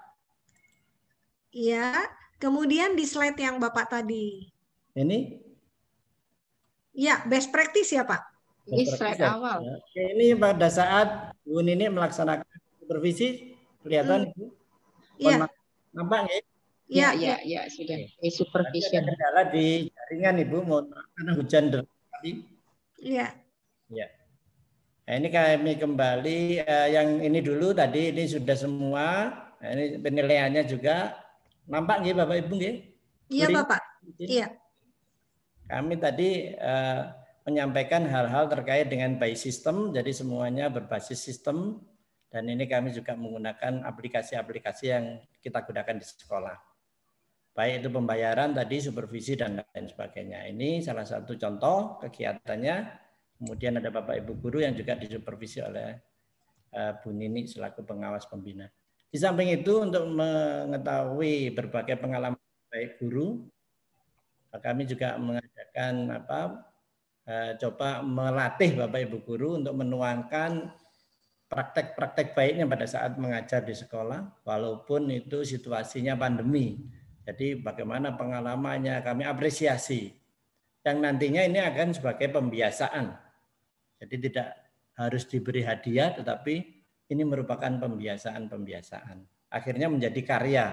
Iya. Kemudian di slide yang Bapak tadi. Ini? Ya, best practice ya Pak. Ini slide awal. Oke, ini pada saat Bu Nini melaksanakan supervisi, kelihatan Ibu? Iya. Nampak nggak? Ya, sudah. Supervision. Ada kendala di jaringan Ibu, mohon maaf karena hujan deras tadi. Iya. Ya. Nah, ini kami kembali yang ini dulu tadi, ini sudah semua. Nah, ini penilaiannya juga. Nampak nggih Bapak Ibu nggih? Iya Bapak. Iya. Kami tadi menyampaikan hal-hal terkait dengan by system, jadi semuanya berbasis sistem, dan ini kami juga menggunakan aplikasi-aplikasi yang kita gunakan di sekolah. Baik itu pembayaran tadi, supervisi, dan lain sebagainya. Ini salah satu contoh kegiatannya. Kemudian ada Bapak Ibu guru yang juga disupervisi oleh Bu Nini selaku pengawas pembina. Di samping itu untuk mengetahui berbagai pengalaman baik guru, kami juga mengadakan coba melatih Bapak Ibu guru untuk menuangkan praktek-praktek baiknya pada saat mengajar di sekolah, walaupun itu situasinya pandemi. Jadi bagaimana pengalamannya kami apresiasi. Yang nantinya ini akan sebagai pembiasaan. Jadi tidak harus diberi hadiah, tetapi ini merupakan pembiasaan-pembiasaan. Akhirnya menjadi karya.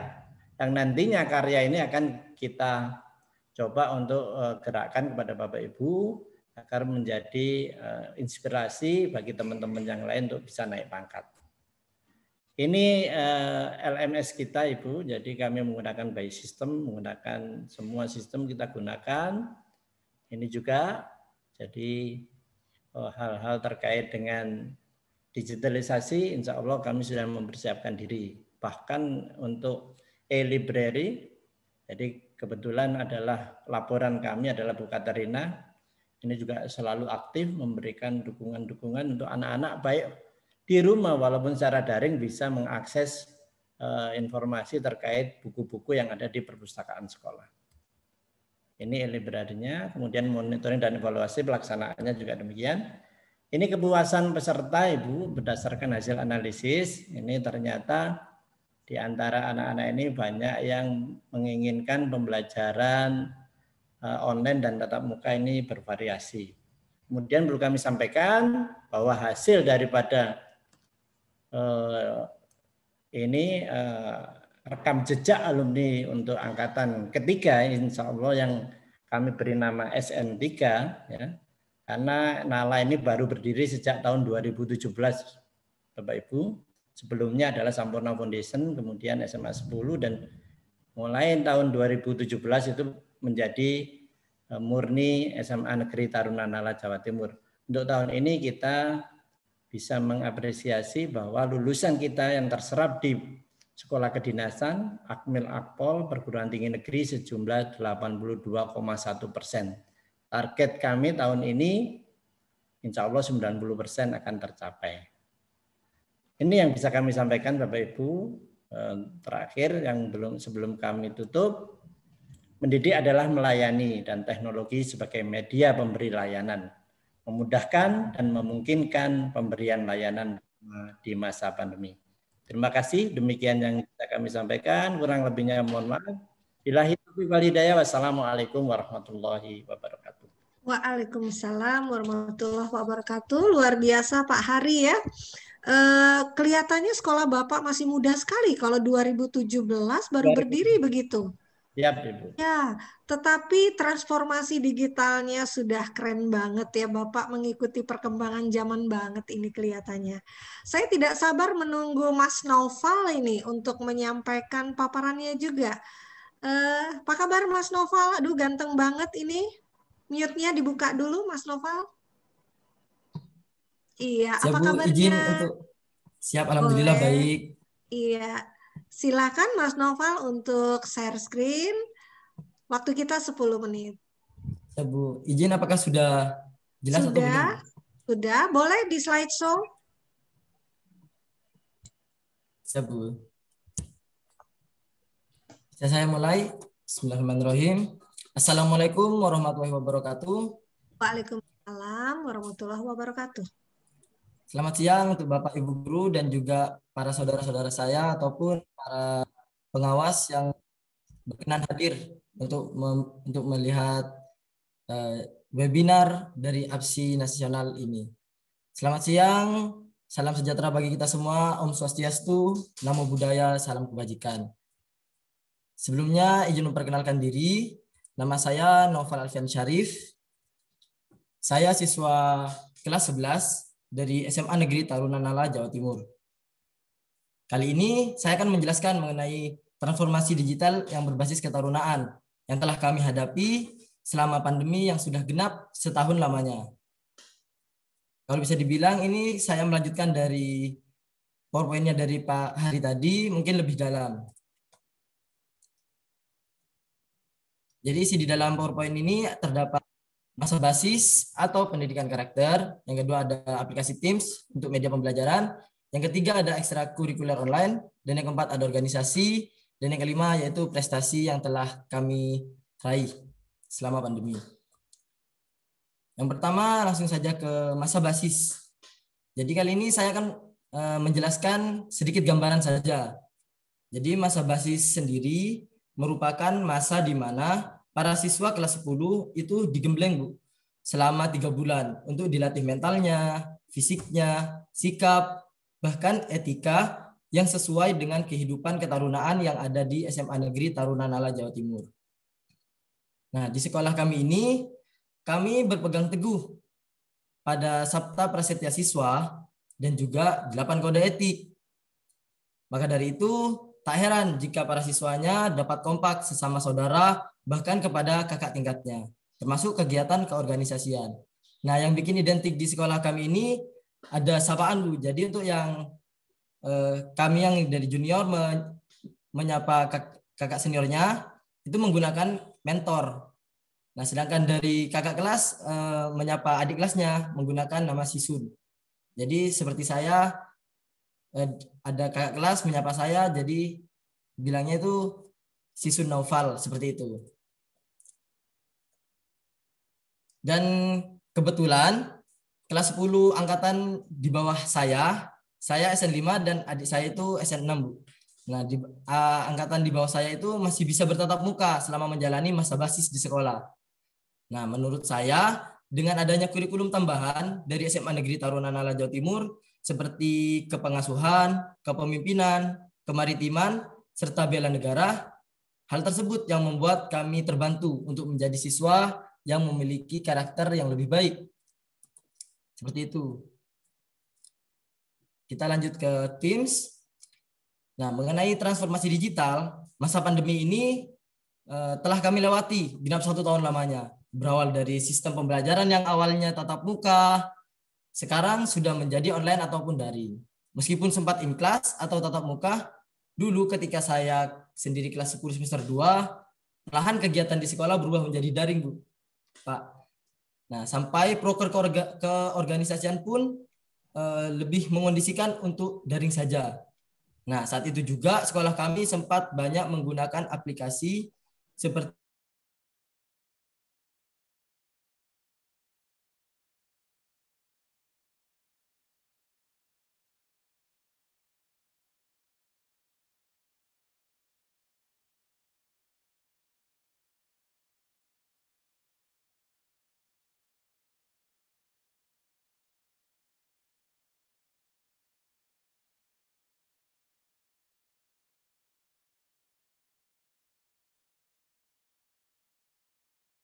Yang nantinya karya ini akan kita coba untuk gerakkan kepada Bapak Ibu agar menjadi inspirasi bagi teman-teman yang lain untuk bisa naik pangkat. Ini LMS kita, Ibu. Jadi kami menggunakan by system, menggunakan semua sistem kita gunakan. Ini juga, jadi hal-hal terkait dengan digitalisasi, insya Allah kami sudah mempersiapkan diri. Bahkan untuk e-library, jadi kebetulan adalah laporan kami adalah Bu Katarina, ini juga selalu aktif memberikan dukungan-dukungan untuk anak-anak baik di rumah walaupun secara daring bisa mengakses informasi terkait buku-buku yang ada di perpustakaan sekolah. Ini e-library-nya, kemudian monitoring dan evaluasi pelaksanaannya juga demikian. Ini kepuasan peserta, Ibu, berdasarkan hasil analisis. Ini ternyata di antara anak-anak ini banyak yang menginginkan pembelajaran online dan tatap muka ini bervariasi. Kemudian perlu kami sampaikan bahwa hasil daripada ini rekam jejak alumni untuk angkatan ketiga, insya Allah yang kami beri nama SN3, ya, karena NALA ini baru berdiri sejak tahun 2017, Bapak Ibu. Sebelumnya adalah Sampurna Foundation, kemudian SMA 10, dan mulai tahun 2017 itu menjadi murni SMA Negeri Taruna Nala Jawa Timur. Untuk tahun ini kita bisa mengapresiasi bahwa lulusan kita yang terserap di sekolah kedinasan, Akmil Akpol, perguruan tinggi negeri sejumlah 82,1%. Target kami tahun ini insya Allah 90% akan tercapai. Ini yang bisa kami sampaikan Bapak Ibu. Terakhir yang sebelum kami tutup, mendidik adalah melayani dan teknologi sebagai media pemberi layanan, memudahkan dan memungkinkan pemberian layanan di masa pandemi. Terima kasih, demikian yang bisa kami sampaikan, kurang lebihnya mohon maaf. Billahi taufiq wal hidayah. Wassalamualaikum warahmatullahi wabarakatuh. Waalaikumsalam warahmatullahi wabarakatuh. Luar biasa Pak Hari ya. Kelihatannya sekolah Bapak masih muda sekali kalau 2017 baru berdiri begitu. Ya, Ibu. Ya, tetapi transformasi digitalnya sudah keren banget ya Bapak, mengikuti perkembangan zaman banget ini kelihatannya. Saya tidak sabar menunggu Mas Noval ini untuk menyampaikan paparannya juga. Apa kabar Mas Noval? Aduh ganteng banget ini. Mute-nya dibuka dulu Mas Noval. Iya, siap, apa Bu, kabarnya? izin untuk siap, alhamdulillah. Boleh. Baik. Iya. Silakan Mas Noval untuk share screen. Waktu kita 10 menit. Ya, Bu. Izin apakah sudah jelas atau belum? Sudah. Boleh di slideshow. Siap, Bu. Saya mulai. Bismillahirrahmanirrahim. Assalamualaikum warahmatullahi wabarakatuh. Waalaikumsalam warahmatullahi wabarakatuh. Selamat siang untuk Bapak Ibu Guru dan juga para saudara-saudara saya ataupun para pengawas yang berkenan hadir untuk melihat webinar dari APSI Nasional ini. Selamat siang, salam sejahtera bagi kita semua, Om Swastiastu, Namo Buddhaya, salam kebajikan. Sebelumnya izin memperkenalkan diri, nama saya Noval Alfian Syarif. Saya siswa kelas 11 dari SMA Negeri Taruna Nala, Jawa Timur. Kali ini saya akan menjelaskan mengenai transformasi digital yang berbasis ketarunaan yang telah kami hadapi selama pandemi yang sudah genap setahun lamanya. Kalau bisa dibilang ini saya melanjutkan dari PowerPoint-nya dari Pak Hari tadi, mungkin lebih dalam. Jadi isi di dalam PowerPoint ini terdapat masa basis atau pendidikan karakter, yang kedua ada aplikasi Teams untuk media pembelajaran, yang ketiga ada ekstrakurikuler online, dan yang keempat ada organisasi, dan yang kelima yaitu prestasi yang telah kami raih selama pandemi. Yang pertama langsung saja ke masa basis. Jadi kali ini saya akan menjelaskan sedikit gambaran saja. Jadi masa basis sendiri merupakan masa di mana para siswa kelas 10 itu digembleng, Bu, selama 3 bulan untuk dilatih mentalnya, fisiknya, sikap, bahkan etika yang sesuai dengan kehidupan ketarunaan yang ada di SMA Negeri Taruna Nala, Jawa Timur. Nah, di sekolah kami ini, kami berpegang teguh pada Sabta Prasetya Siswa dan juga 8 kode etik. Maka dari itu, tak heran jika para siswanya dapat kompak sesama saudara, bahkan kepada kakak tingkatnya, termasuk kegiatan keorganisasian. Nah, yang bikin identik di sekolah kami ini ada sapaan, Bu. Jadi untuk yang kami yang dari junior menyapa kakak seniornya, itu menggunakan mentor. Nah, sedangkan dari kakak kelas menyapa adik kelasnya menggunakan nama Sisun. Jadi seperti saya, ada kakak kelas menyapa saya, jadi bilangnya itu Sisun Naufal, seperti itu. Dan kebetulan kelas 10 angkatan di bawah saya SN5 dan adik saya itu SN6, Bu. Nah, angkatan di bawah saya itu masih bisa bertatap muka selama menjalani masa basis di sekolah. Nah, menurut saya dengan adanya kurikulum tambahan dari SMA Negeri Taruna Nala Jawa Timur seperti kepengasuhan, kepemimpinan, kemaritiman, serta bela negara, hal tersebut yang membuat kami terbantu untuk menjadi siswa yang memiliki karakter yang lebih baik. Seperti itu. Kita lanjut ke Teams. Nah, mengenai transformasi digital, masa pandemi ini telah kami lewati genap 1 tahun lamanya. Berawal dari sistem pembelajaran yang awalnya tatap muka, sekarang sudah menjadi online ataupun daring. Meskipun sempat in class atau tatap muka, dulu ketika saya sendiri kelas 10 semester 2, perlahan kegiatan di sekolah berubah menjadi daring, Bu. Pak. Nah, sampai proker keorganisasian pun lebih mengondisikan untuk daring saja. Nah, saat itu juga sekolah kami sempat banyak menggunakan aplikasi seperti